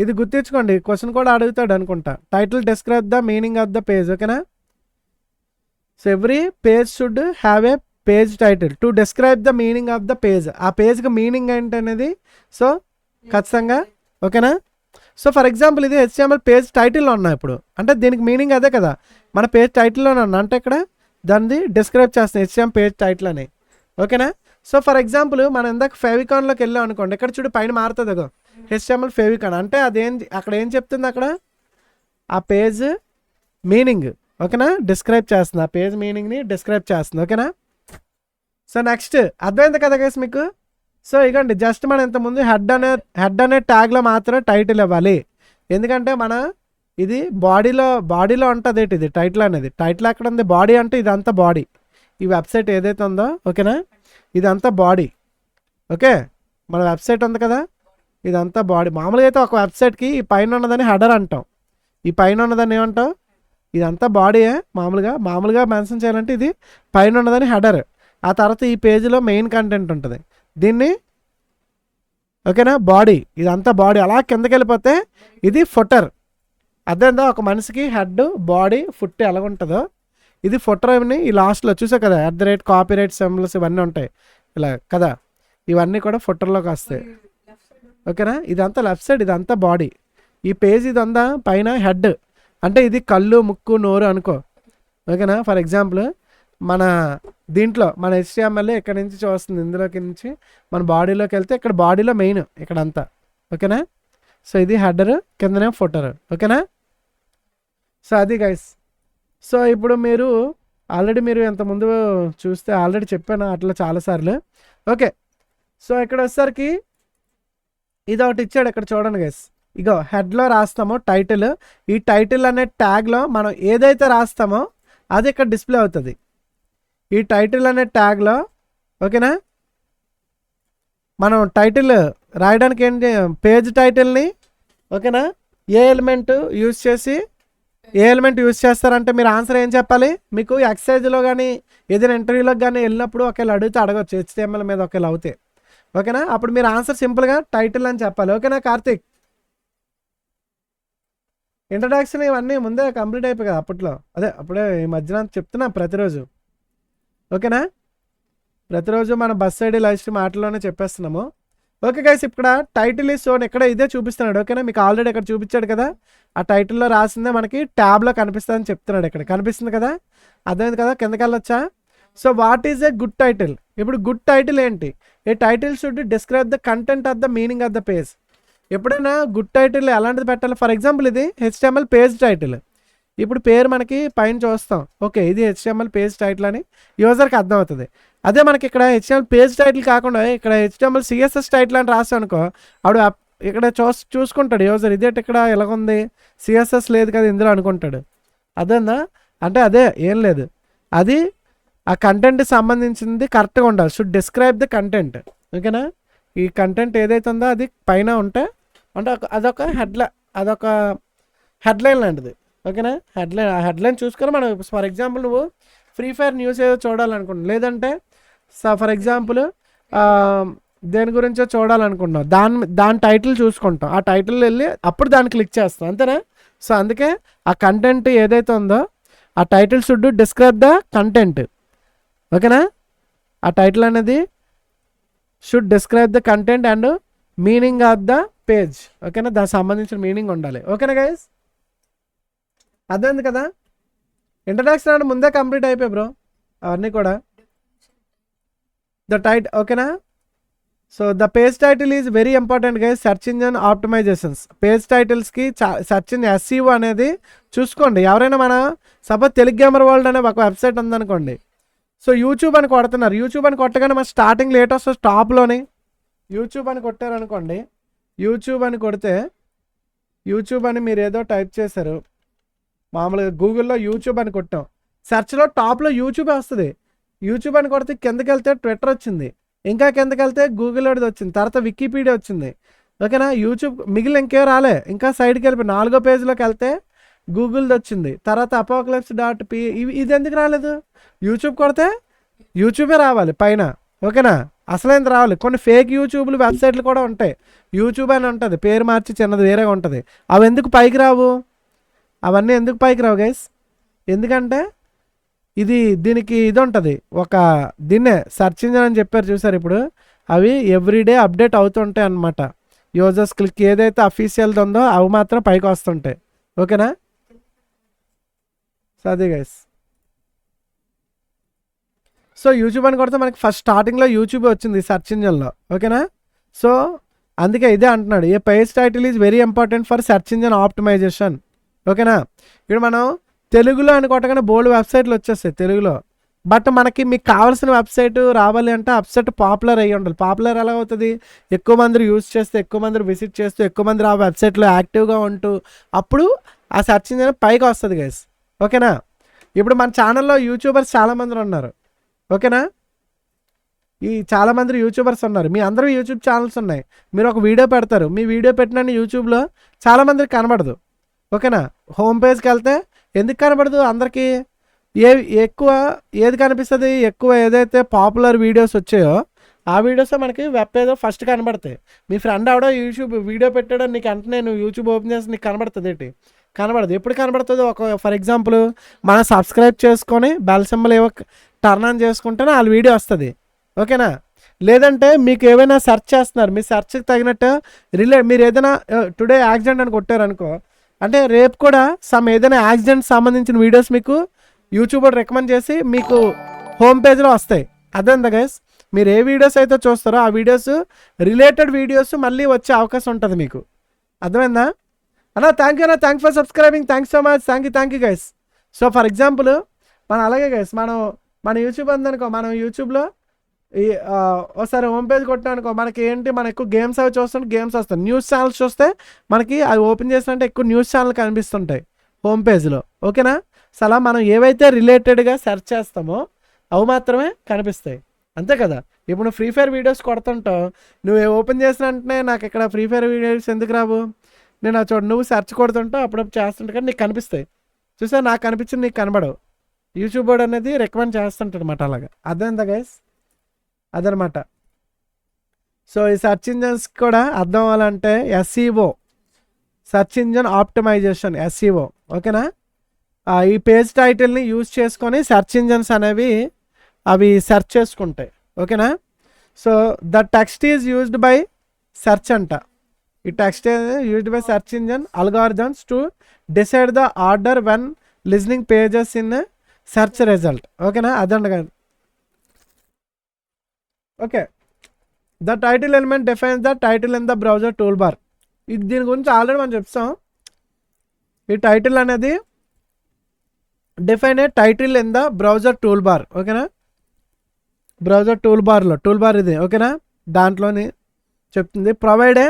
ఇది గుర్తించుకోండి, క్వశ్చన్ కూడా అడుగుతాడు అనుకుంటా. Title describe the meaning of the page. ఓకేనా, so every page should have a page title to describe the meaning of the page. ఆ పేజ్కి మీనింగ్ ఏంటనేది సో ఖచ్చితంగా. ఓకేనా, సో ఫర్ ఎగ్జాంపుల్ ఇది HTML పేజ్ టైటిల్లో ఉన్నా ఇప్పుడు, అంటే దీనికి మీనింగ్ అదే కదా, మన పేజ్ టైటిల్లోనే ఉన్నా, అంటే ఇక్కడ దాన్ని డిస్క్రైబ్ చేస్తాం HTML పేజ్ టైటిల్ అని. ఓకేనా, సో ఫర్ ఎగ్జాంపుల్ మనం ఇందాక ఫెవికాన్లోకి వెళ్ళాం అనుకోండి, ఇక్కడ చూడు పైన మారుతుంది అగో HTML ఫెవికాన్. అంటే అదేం అక్కడ ఏం చెప్తుంది, అక్కడ ఆ పేజ్ మీనింగ్. ఓకేనా, డిస్క్రైబ్ చేస్తుంది, ఆ పేజ్ మీనింగ్ని డిస్క్రైబ్ చేస్తుంది. ఓకేనా, సో నెక్స్ట్ అర్థమైంది కదా గైస్ మీకు. సో ఇకండి జస్ట్ మనం ఇంతకుముందు హెడ్ అనే ట్యాగ్లో మాత్రం టైటిల్ ఇవ్వాలి. ఎందుకంటే మన ఇది బాడీలో ఉంటుంది ఏంటి ఇది టైటిల్ అనేది. టైటిల్ ఎక్కడ ఉంది? బాడీ అంటే ఇదంతా బాడీ. ఈ వెబ్సైట్ ఏదైతే ఉందో ఓకేనా, ఇదంతా బాడీ. ఓకే, మన వెబ్సైట్ ఉంది కదా, ఇదంతా బాడీ. మామూలుగా అయితే ఒక వెబ్సైట్కి ఈ పైన ఉన్నదని హెడర్ అంటాం, ఈ పైన ఉన్నదని ఏమంటాం? ఇదంతా బాడీయే. మామూలుగా మెన్షన్ చేయాలంటే ఇది పైన ఉన్నదని హెడర్. ఆ తర్వాత ఈ పేజీలో మెయిన్ కంటెంట్ ఉంటుంది, దీన్ని ఓకేనా బాడీ. ఇదంతా బాడీ. అలా కిందకి వెళ్ళిపోతే ఇది ఫుటర్. అదేందో ఒక మనిషికి హెడ్, బాడీ, ఫుట్ ఎలాగుంటుందో ఇది ఫుటర్. ఇవన్నీ ఈ లాస్ట్లో చూసావు కదా, కాపీరైట్ సింబల్స్ ఇవన్నీ ఉంటాయి ఇలా కదా, ఇవన్నీ కూడా ఫుటర్లోకి వస్తాయి. ఓకేనా, ఇదంతా లెఫ్ట్ సైడ్, ఇదంతా బాడీ. ఈ పేజ్ ఇదంతా పైన హెడ్ అంటే ఇది కళ్ళు, ముక్కు, నోరు అనుకో. ఓకేనా, ఫర్ ఎగ్జాంపుల్ మన దీంట్లో మన HTML ఇక్కడ నుంచి చూస్తుంది, ఇందులోకి నుంచి మన బాడీలోకి వెళ్తే ఇక్కడ బాడీలో మెయిన్ ఇక్కడంతా. ఓకేనా, సో ఇది హెడర్, కిందనే ఫుటర్. ఓకేనా, సో అది గైస్. సో ఇప్పుడు మీరు ఇంతకుముందు చూస్తే ఆల్రెడీ చెప్పాను అట్లా చాలాసార్లు. ఓకే, సో ఇక్కడ వచ్చేసరికి ఇది ఒకటి ఇచ్చాడు ఇక్కడ చూడండి గైస్. ఇగో హెడ్లో రాస్తామో టైటిల్, ఈ టైటిల్ అనే ట్యాగ్లో మనం ఏదైతే రాస్తామో అది ఇక్కడ డిస్ప్లే అవుతుంది. ఈ టైటిల్ అనే ట్యాగ్లో ఓకేనా, మనం టైటిల్ రాయడానికి ఏంటి, పేజ్ టైటిల్ని ఓకేనా ఏ ఎలిమెంట్ యూజ్ చేస్తారంటే మీరు ఆన్సర్ ఏం చెప్పాలి? మీకు ఎక్సైజ్లో కానీ ఏదైనా ఇంటర్వ్యూలోకి కానీ వెళ్ళినప్పుడు ఒకవేళ అడిగితే అడగచ్చు, HTML మీద ఒకవేళ అవుతే. ఓకేనా, అప్పుడు మీరు ఆన్సర్ సింపుల్గా టైటిల్ అని చెప్పాలి. ఓకేనా కార్తీక్, ఇంట్రడక్షన్ ఇవన్నీ ముందే కంప్లీట్ అయిపోయి కదా అప్పట్లో, అప్పుడే ఈ మధ్యన చెప్తున్నా ప్రతిరోజు. ఓకేనా, ప్రతిరోజు మన బస్ సైడ్ లైవ్ స్ట్రీమ్ మాటల్లోనే చెప్పేస్తున్నాము. ఓకే గైస్, ఇక్కడ టైటిల్ ఈజ్ షోన్, ఇక్కడ ఇదే చూపిస్తున్నాడు. ఓకేనా, మీకు ఆల్రెడీ ఇక్కడ చూపించాడు కదా, ఆ టైటిల్లో రాసిందే మనకి ట్యాబ్లో కనిపిస్తుందని చెప్తున్నాడు. ఇక్కడ కనిపిస్తుంది కదా, అర్థమైంది కదా, కిందకి వెళ్ళొచ్చా? So what is a good title? ఇప్పుడు గుడ్ టైటిల్ ఏంటి? A title should describe the content of the meaning of the page. ఎప్పుడైనా గుడ్ టైటిల్ ఎలాంటిది పెట్టాలి? ఫర్ ఎగ్జాంపుల్ ఇది HTML పేజ్ టైటిల్. ఇప్పుడు పేరు మనకి పైన చూస్తాం, ఓకే ఇది HTML పేజ్ టైటిల్ అని యూజర్కి అర్థమవుతుంది. అదే మనకి ఇక్కడ HTML పేజ్ టైటిల్ కాకుండా ఇక్కడ HTML CSS టైటిల్ అని రాస్తాం అనుకో, అప్పుడు ఇక్కడ చూసుకుంటాడు యూజర్, ఇదేంటి ఇక్కడ ఎలాగుంది, CSS లేదు కదా ఇందులో అనుకుంటాడు. అదేందా అంటే అదే ఏం లేదు, అది ఆ కంటెంట్కి సంబంధించింది కరెక్ట్గా ఉండాలి. Should describe the content. ఓకేనా, ఈ కంటెంట్ ఏదైతే ఉందో అది పైన ఉంటే అంటే అదొక హెడ్లైన్ లాంటిది. ఓకేనా, హెడ్లైన్ చూసుకొని మనం ఫర్ ఎగ్జాంపుల్ నువ్వు ఫ్రీ ఫైర్ న్యూస్ ఏదో చూడాలనుకుంటున్నావు, లేదంటే ఫర్ ఎగ్జాంపుల్ దేని గురించో చూడాలనుకుంటున్నావు, దాని టైటిల్ చూసుకుంటాం, ఆ టైటిల్ వెళ్ళి అప్పుడు దాన్ని క్లిక్ చేస్తాం, అంతేనా? సో అందుకే ఆ కంటెంట్ ఏదైతే ఉందో ఆ title should describe the content. ఓకేనా, ఆ టైటిల్ అనేది should describe the content and meaning of the page. ఓకేనా, దానికి సంబంధించిన మీనింగ్ ఉండాలి. ఓకేనా గైస్, అర్థమైంది కదా? ఇంట్రడక్షన్ అంటే ముందే కంప్లీట్ అయిపోయి బ్రో అవన్నీ కూడా. ద టైటిల్ ఓకేనా, so the page title is very important guys. Search engine optimizations page టైటిల్స్కి సెర్చ్ ఇంజన్ SEO అనేది చూసుకోండి. ఎవరైనా మన సపోజ్ తెలుగు గేమర్ వరల్డ్ అనే ఒక వెబ్సైట్ ఉందనుకోండి, సో యూట్యూబ్ అని కొడుతున్నారు, యూట్యూబ్ అని కొట్టగానే మన స్టార్టింగ్ లేట్ వస్తుంది టాప్లోని. యూట్యూబ్ అని కొట్టారనుకోండి, యూట్యూబ్ అని కొడితే యూట్యూబ్ అని మీరు ఏదో టైప్ చేశారు, మామూలుగా గూగుల్లో యూట్యూబ్ అని కొట్టాం, సెర్చ్లో టాప్లో యూట్యూబ్ వస్తుంది. యూట్యూబ్ అని కొడితే కిందకి వెళ్తే ట్విట్టర్ వచ్చింది, ఇంకా కిందకి వెళ్తే గూగుల్లోది వచ్చింది, తర్వాత వికీపీడియా వచ్చింది. ఓకేనా, యూట్యూబ్ మిగిలిన ఇంకేం రాలే, ఇంకా సైడ్కి వెళ్ళిపోయి 4వ పేజ్లోకి వెళ్తే గూగుల్ది వచ్చింది, తర్వాత apocalypse.p. ఇది ఎందుకు రాలేదు? యూట్యూబ్ కొడితే యూట్యూబే రావాలి పైన. ఓకేనా, అసలైంది రావాలి. కొన్ని ఫేక్ యూట్యూబ్లు వెబ్సైట్లు కూడా ఉంటాయి, యూట్యూబ్ అని ఉంటుంది, పేరు మార్చి చిన్నది వేరేగా ఉంటుంది. అవి ఎందుకు పైకి రావు? అవన్నీ ఎందుకు పైకి రావు గైస్? ఎందుకంటే దీనికి ఇది ఉంటుంది, దీన్నే సెర్చ్ ఇంజన్ అని చెప్పారు చూసారు. ఇప్పుడు అవి ఎవ్రీడే అప్డేట్ అవుతుంటాయి అన్నమాట. యూజర్స్ క్లిక్ ఏదైతే అఫీషియల్ది ఉందో అవి మాత్రం పైకి వస్తుంటాయి. ఓకేనా, సో అదే గైస్. సో యూట్యూబ్ అని కొడితే మనకి ఫస్ట్ స్టార్టింగ్లో యూట్యూబ్ వచ్చింది సెర్చ్ ఇంజన్లో. ఓకేనా, సో అందుకే ఇదే అంటున్నాడు, a page title is very important for search engine optimization. ఓకేనా, ఇప్పుడు మనం తెలుగులో అని కొట్టగానే బోల్డ్ వెబ్సైట్లు వచ్చేస్తాయి, తెలుగులో బట్ మనకి మీకు కావాల్సిన వెబ్సైట్ రావాలి అంటే వెబ్సైట్ పాపులర్ అయ్యి ఉండాలి. పాపులర్ ఎలా అవుతుంది? ఎక్కువ మంది యూజ్ చేస్తే, ఎక్కువ మంది విజిట్ చేస్తూ, ఎక్కువ మంది ఆ వెబ్సైట్లో యాక్టివ్గా ఉంటూ అప్పుడు ఆ సెర్చ్ ఇంజిన్ పైకి వస్తుంది గైస్. ఓకేనా? ఇప్పుడు మన ఛానల్లో యూట్యూబర్స్ చాలామంది ఉన్నారు. ఓకేనా? ఈ చాలామంది యూట్యూబర్స్ ఉన్నారు. మీ అందరూ యూట్యూబ్ ఛానల్స్ ఉన్నాయి. మీరు ఒక వీడియో పెడతారు, మీ వీడియో పెట్టిన యూట్యూబ్లో చాలామందికి కనబడదు. ఓకేనా? హోమ్ పేజ్కి వెళ్తే ఎందుకు కనబడదు అందరికీ? ఎక్కువ ఏది కనిపిస్తుంది? ఎక్కువ ఏదైతే పాపులర్ వీడియోస్ వచ్చాయో ఆ వీడియోస్ మనకి వెబ్ పేజ్లో ఫస్ట్ కనబడతాయి. మీ ఫ్రెండ్ ఆవిడో యూట్యూబ్ వీడియో పెట్టాడో నీకు వెంటనే నువ్వు యూట్యూబ్ ఓపెన్ చేసి నీకు కనబడుతుంది ఏంటి? కనబడదు. ఎప్పుడు కనబడుతుంది? ఒక ఫర్ ఎగ్జాంపుల్ మనం సబ్స్క్రైబ్ చేసుకొని బెల్ సింబల్ ఏవో టర్న్ ఆన్ చేసుకుంటేనే వాళ్ళ వీడియో వస్తుంది. ఓకేనా? లేదంటే మీకు ఏమైనా సెర్చ్ చేస్తున్నారు, మీ సెర్చ్కి తగినట్టు మీరు ఏదైనా టుడే యాక్సిడెంట్ అని కొట్టారనుకో, అంటే రేపు కూడా ఏదైనా యాక్సిడెంట్ సంబంధించిన వీడియోస్ మీకు యూట్యూబర్ రికమెండ్ చేసి మీకు హోమ్ పేజ్లో వస్తాయి. అదేందా గైస్? మీరు ఏ వీడియోస్ అయితే చూస్తారో ఆ వీడియోస్ రిలేటెడ్ వీడియోస్ మళ్ళీ వచ్చే అవకాశం ఉంటుంది మీకు. అర్థమైందా అన్నా? థ్యాంక్ యూ అన్న, thank for subscribing, thanks so much, thank you guys. So for example మనం అలాగే గైస్, మన యూట్యూబ్ ఉందనుకో, మనం యూట్యూబ్లో ఒకసారి హోమ్ పేజ్ కొట్టానుకో, మనకి ఏంటి, మనం ఎక్కువ గేమ్స్ అవి చూస్తుంటే గేమ్స్ వస్తాయి. న్యూస్ ఛానల్స్ చూస్తే మనకి అవి ఓపెన్ చేసినట్టే ఎక్కువ న్యూస్ ఛానల్ కనిపిస్తుంటాయి హోమ్ పేజ్లో. ఓకేనా? సో అలా మనం ఏవైతే రిలేటెడ్గా సెర్చ్ చేస్తామో అవి మాత్రమే కనిపిస్తాయి. అంతే కదా? ఇప్పుడు నువ్వు ఫ్రీ ఫైర్ వీడియోస్ కొడుతుంటావు, నువ్వు ఓపెన్ చేసిన వెంటనే నాకు ఇక్కడ ఫ్రీ ఫైర్ వీడియోస్ ఎందుకు రావు? నేను ఆ చూడ నువ్వు సెర్చ్ కొడుతుంటావు, అప్పుడప్పుడు చేస్తుంటా కానీ నీకు కనిపిస్తాయి. చూసా, నాకు కనిపించింది నీకు కనబడవు. యూట్యూబ్ బోర్డ్ అనేది రికమెండ్ చేస్తుంటాడు అనమాట. అలాగా అర్థమైందా గైస్? అదనమాట. సో ఈ సెర్చ్ ఇంజన్స్ కూడా అర్థం అవ్వాలంటే SEO, search engine optimization, SEO. ఓకేనా? ఈ పేజ్ టైటిల్ని యూజ్ చేసుకొని సెర్చ్ ఇంజన్స్ అనేవి అవి సెర్చ్ చేసుకుంటాయి. ఓకేనా? So the text is used by search అంట. ఈ text used by search engine algorithms to decide the order when listening pages in search result. ఓకేనా? అదండి కాదు. Okay, the title element defines the title in the browser tool bar. ఇది దీని గురించి already మనం చెప్తాం. ఈ టైటిల్ అనేది define a title in the browser tool bar. ఓకేనా? బ్రౌజర్ టూల్ బార్ ఇది. ఓకేనా? దాంట్లోని చెప్తుంది provide a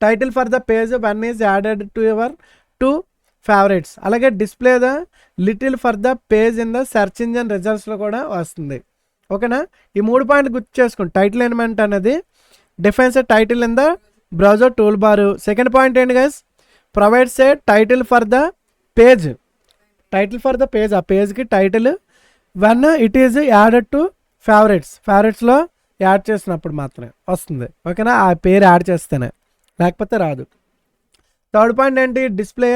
title for the page one is added to your to favourites. అలాగే display the title for the page in the search engine రిజల్ట్స్లో కూడా వస్తుంది. ఓకేనా? ఈ 3 పాయింట్లు గుర్తు చేసుకోండి. టైటిల్ ఎలిమెంట్ అనేది defines a title in the browser tool bar. Second point ఏంటి guys? Provides a title for the page. Title for the page, ఆ పేజ్కి title one it is added to ఫేవరెట్స్లో యాడ్ చేసినప్పుడు మాత్రమే వస్తుంది. ఓకేనా? ఆ పేరు యాడ్ చేస్తేనే, లేకపోతే రాదు. థర్డ్ పాయింట్ ఏంటి? Display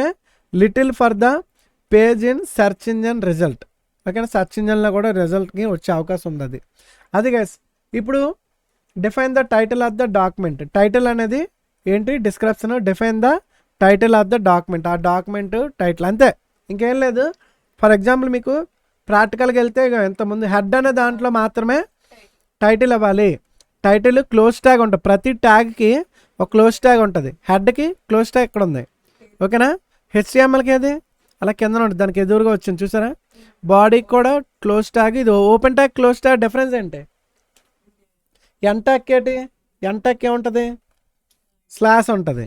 little for the page in search engine result. ఓకేనా? సెర్చ్ ఇంజన్లో కూడా రిజల్ట్కి వచ్చే అవకాశం ఉంది. అది గైస్. ఇప్పుడు define the title of the document. Title అనేది ఏంటి? Description. Define the title of the document. ఆ డాక్యుమెంట్ టైటిల్ అంతే, ఇంకేం లేదు. ఫర్ ఎగ్జాంపుల్ మీకు ప్రాక్టికల్గా వెళ్తే ఇంతకుముందు హెడ్ అనే దాంట్లో మాత్రమే టైటిల్ ఇవ్వాలి. టైటిల్ క్లోజ్ ట్యాగ్ ఉంటుంది. ప్రతి ట్యాగ్కి ఒక క్లోజ్ ట్యాగ్ ఉంటుంది. హెడ్కి క్లోజ్ ట్యాగ్ ఇక్కడ ఉంది. ఓకేనా? HTMLకి అది అలా కింద ఉంటుంది, దానికి ఎదురుగా వచ్చింది చూసారా? బాడీకి కూడా క్లోజ్ ట్యాగ్. ఇది open tag, close tag difference ఏంటి? ఎంటాక్ ఏంటి? ఎంటాక్ ఏముంటుంది? స్లాష్ ఉంటుంది.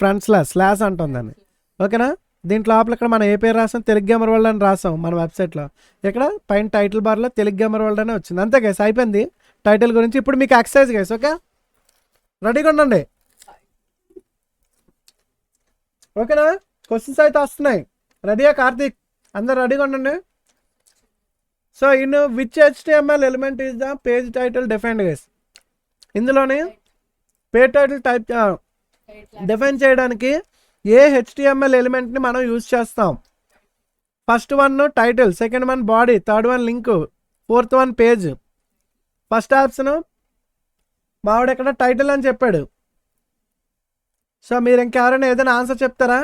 ఫ్రంట్ స్లాష్ అంటుంది దాన్ని. ఓకేనా? దీంట్లో లోపల ఇక్కడ మనం ఏ పేరు రాసాం? తెలుగు గేమర్ వరల్డ్ అని రాసాం మన వెబ్సైట్లో. ఇక్కడ పైన టైటిల్ బార్లో తెలుగు గేమర్ వరల్డ్ అనే వచ్చింది. అంతే గైస్, అయిపోయింది టైటిల్ గురించి. ఇప్పుడు మీకు ఎక్సర్సైజ్ గైస్. ఓకే, రెడీగా ఉండండి. ఓకేనా? క్వశ్చన్స్ అయితే వస్తున్నాయి. రెడీయా కార్తీక్? అందరు రెడీగా ఉండండి. So in which HTML element is the page title defined guys? ఇందులోని పేజ్ టైటిల్ టైప్ డిఫైన్ చేయడానికి ఏ HTML ఎలిమెంట్ని మనం యూజ్ చేస్తాం? First one title, second one body, third one link, fourth one page. First option మావాడు ఇక్కడ title అని చెప్పాడు. So మీరు ఇంకెవరైనా ఏదైనా ఆన్సర్ చెప్తారా?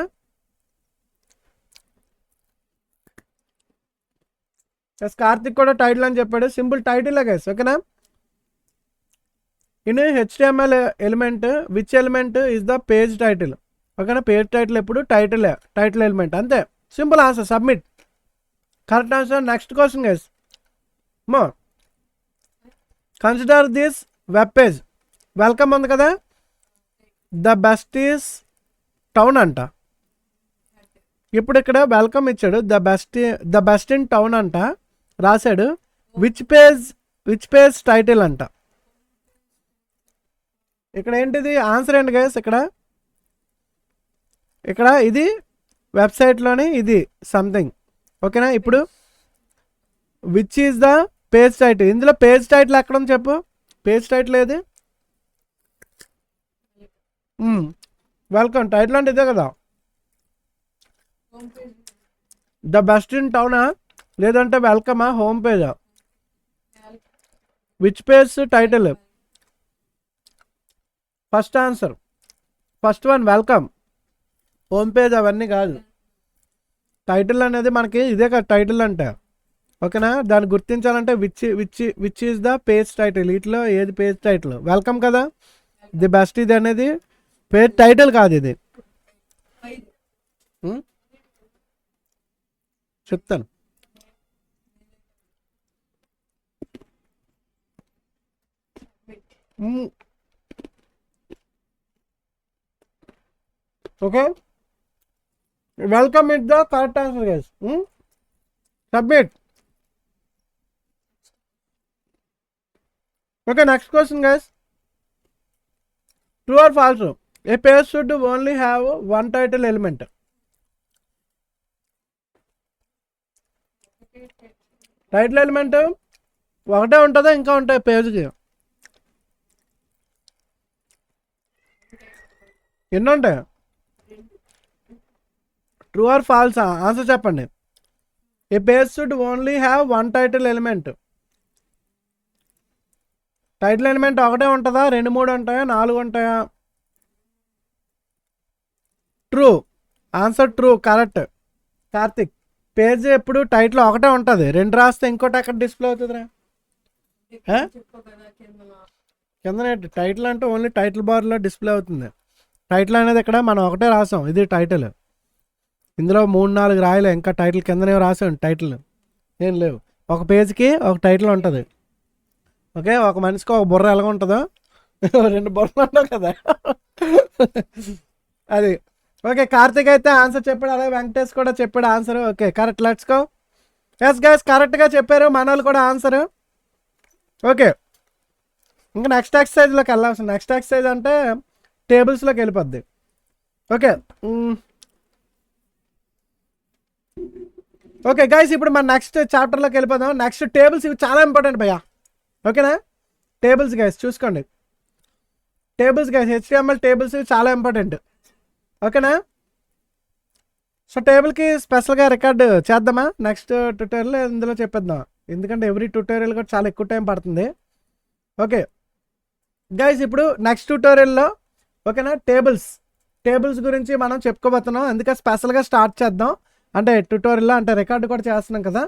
కార్తిక్ కూడా టైటిల్ అని చెప్పాడు. Simple title guys. ఓకేనా? In HTML element which element is the page title? ఓకేనా? పేజ్ టైటిల్ ఎప్పుడు టైటిల్ ఎలిమెంట్. అంతే, simple answer. Submit. Correct answer. Next question guys. మో consider this web page. Welcome ఉంది కదా, ద బెస్ట్ ఈస్ టౌన్ అంట. ఇప్పుడు ఇక్కడ వెల్కమ్ ఇచ్చాడు, ద బెస్ట్ ఇన్ టౌన్ అంట రాశాడు. విచ్ పేజ్ టైటిల్ అంట. ఇక్కడ ఏంటిది ఆన్సర్ ఏంటి గైస్? ఇక్కడ ఇది వెబ్సైట్లోని ఇది సంథింగ్, ఓకేనా. ఇప్పుడు which is the page title, ఇందులో పేజ్ టైటిల్ ఎక్కడ ఉంది చెప్పు, పేజ్ టైటిల్ ఏది? వెల్కమ్ టైటిల్ అంటే ఇదే కదా, ద బెస్ట్ ఇన్ టౌనా లేదంటే వెల్కమా హోమ్ పేజా? Which page title? First answer, first one welcome. Home page అవన్నీ కాదు. టైటిల్ అనేది మనకి ఇదే కదా టైటిల్ అంటే, ఓకేనా. దాన్ని గుర్తించాలంటే which is the page title, వీటిలో ఏది పేజ్ టైటిల్? వెల్కమ్ కదా, ది బెస్ట్ ఇది అనేది పేజ్ టైటిల్ కాదు, ఇది చెప్తాను. Okay, welcome it the correct answer guys. Submit. Okay, next question guys. True or false? A page should only have one title element. Title element ఒకటే ఉంటుందా ఇంకా ఉంటాయి పేజ్కి? ఎన్ని ఉంటాయి? ట్రూ ఆర్ ఫాల్స్ ఆన్సర్ చెప్పండి. A page should only have one title element. Title element ఒకటే ఉంటుందా, 2 3 ఉంటాయా, 4 ఉంటాయా? True answer, true correct. Karthik, page ఎప్పుడు టైటిల్ ఒకటే ఉంటుంది, 2 రాస్తే ఇంకోటి అక్కడ డిస్ప్లే అవుతుందిరా. కింద టైటిల్ అంటే ఓన్లీ టైటిల్ బార్లో డిస్ప్లే అవుతుంది. టైటిల్ అనేది ఇక్కడ మనం ఒకటే రాసాం, ఇది టైటిల్. ఇందులో 3 4 రాయలే, ఇంకా టైటిల్ కిందనే రాసాం. టైటిల్ ఏం లేవు. ఒక పేజ్కి ఒక టైటిల్ ఉంటుంది, ఓకే. ఒక మనిషికి ఒక బుర్ర ఎలాగ ఉంటుందో 2 బుర్రలు ఉంటాయి కదా అది. ఓకే, కార్తిక్ అయితే ఆన్సర్ చెప్పాడు, అలాగే వెంకటేష్ కూడా చెప్పాడు answer. Okay correct, let's go. Yes guys, కరెక్ట్గా చెప్పారు మన వాళ్ళు కూడా ఆన్సర్. ఓకే, ఇంకా నెక్స్ట్ ఎక్సర్సైజ్లోకి వెళ్ళాల్సింది. నెక్స్ట్ ఎక్సర్సైజ్ అంటే టేబుల్స్లోకి వెళ్ళిపోద్ది. ఓకే ఓకే గైస్, ఇప్పుడు మన నెక్స్ట్ చాప్టర్లోకి వెళ్ళిపోదాం. నెక్స్ట్ టేబుల్స్, ఇవి చాలా ఇంపార్టెంట్ భయ్యా, ఓకేనా. టేబుల్స్ గైస్ చూసుకోండి, టేబుల్స్ గైస్, HTML టేబుల్స్ చాలా ఇంపార్టెంట్, ఓకేనా. సో టేబుల్కి స్పెషల్గా రికార్డు చేద్దామా నెక్స్ట్ ట్యూటోరియల్, ఇందులో చెప్పేద్దాం, ఎందుకంటే ఎవ్రీ ట్యూటోరియల్ కూడా చాలా ఎక్కువ టైం పడుతుంది. ఓకే గైస్, ఇప్పుడు నెక్స్ట్ ట్యూటోరియల్లో ఓకేనా టేబుల్స్ గురించి మనం చెప్పుకోబోతున్నాం. అందుకే స్పెషల్గా స్టార్ట్ చేద్దాం, అంటే ట్యూటోరియల్లో అంటే రికార్డు కూడా చేస్తున్నాం కదా.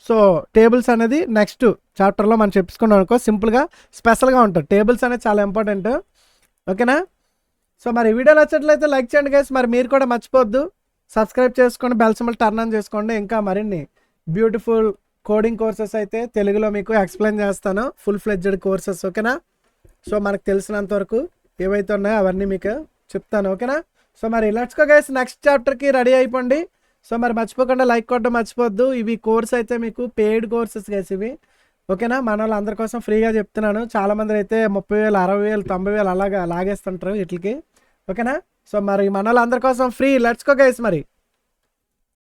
సో టేబుల్స్ అనేది నెక్స్ట్ చాప్టర్లో మనం చెప్పుకున్నాం అనుకో, సింపుల్గా స్పెషల్గా ఉంటుంది. టేబుల్స్ అనేది చాలా ఇంపార్టెంట్, ఓకేనా. సో మరి వీడియో నచ్చట్లయితే లైక్ చేయండి గైస్. మరి మీరు కూడా మర్చిపోవద్దు, సబ్స్క్రైబ్ చేసుకోండి, బెల్ సింబల్ టర్న్ ఆన్ చేసుకోండి. ఇంకా మరిన్ని బ్యూటిఫుల్ కోడింగ్ కోర్సెస్ అయితే తెలుగులో మీకు ఎక్స్ప్లెయిన్ చేస్తాను, ఫుల్ ఫ్లెడ్జెడ్ కోర్సెస్, ఓకేనా. సో మనకు తెలిసినంత వరకు ఏవైతే ఉన్నాయో అవన్నీ మీకు చెప్తాను, ఓకేనా. సో మరి లెట్స్ గో గైస్, నెక్స్ట్ చాప్టర్కి రెడీ అయిపోండి. సో మరి మర్చిపోకుండా లైక్ కొట్టడం మర్చిపోద్దు. ఇవి కోర్స్ అయితే మీకు పెయిడ్ కోర్సెస్ గైస్ ఇవి, ఓకేనా. మన వాళ్ళు అందరి కోసం ఫ్రీగా చెప్తున్నాను. చాలామంది అయితే 30,000 60,000 90,000 అలాగా లాగేస్తుంటారు వీటికి, ఓకేనా. సో మరి మన వాళ్ళందరి కోసం ఫ్రీ. లెట్స్ గో గైస్ మరి.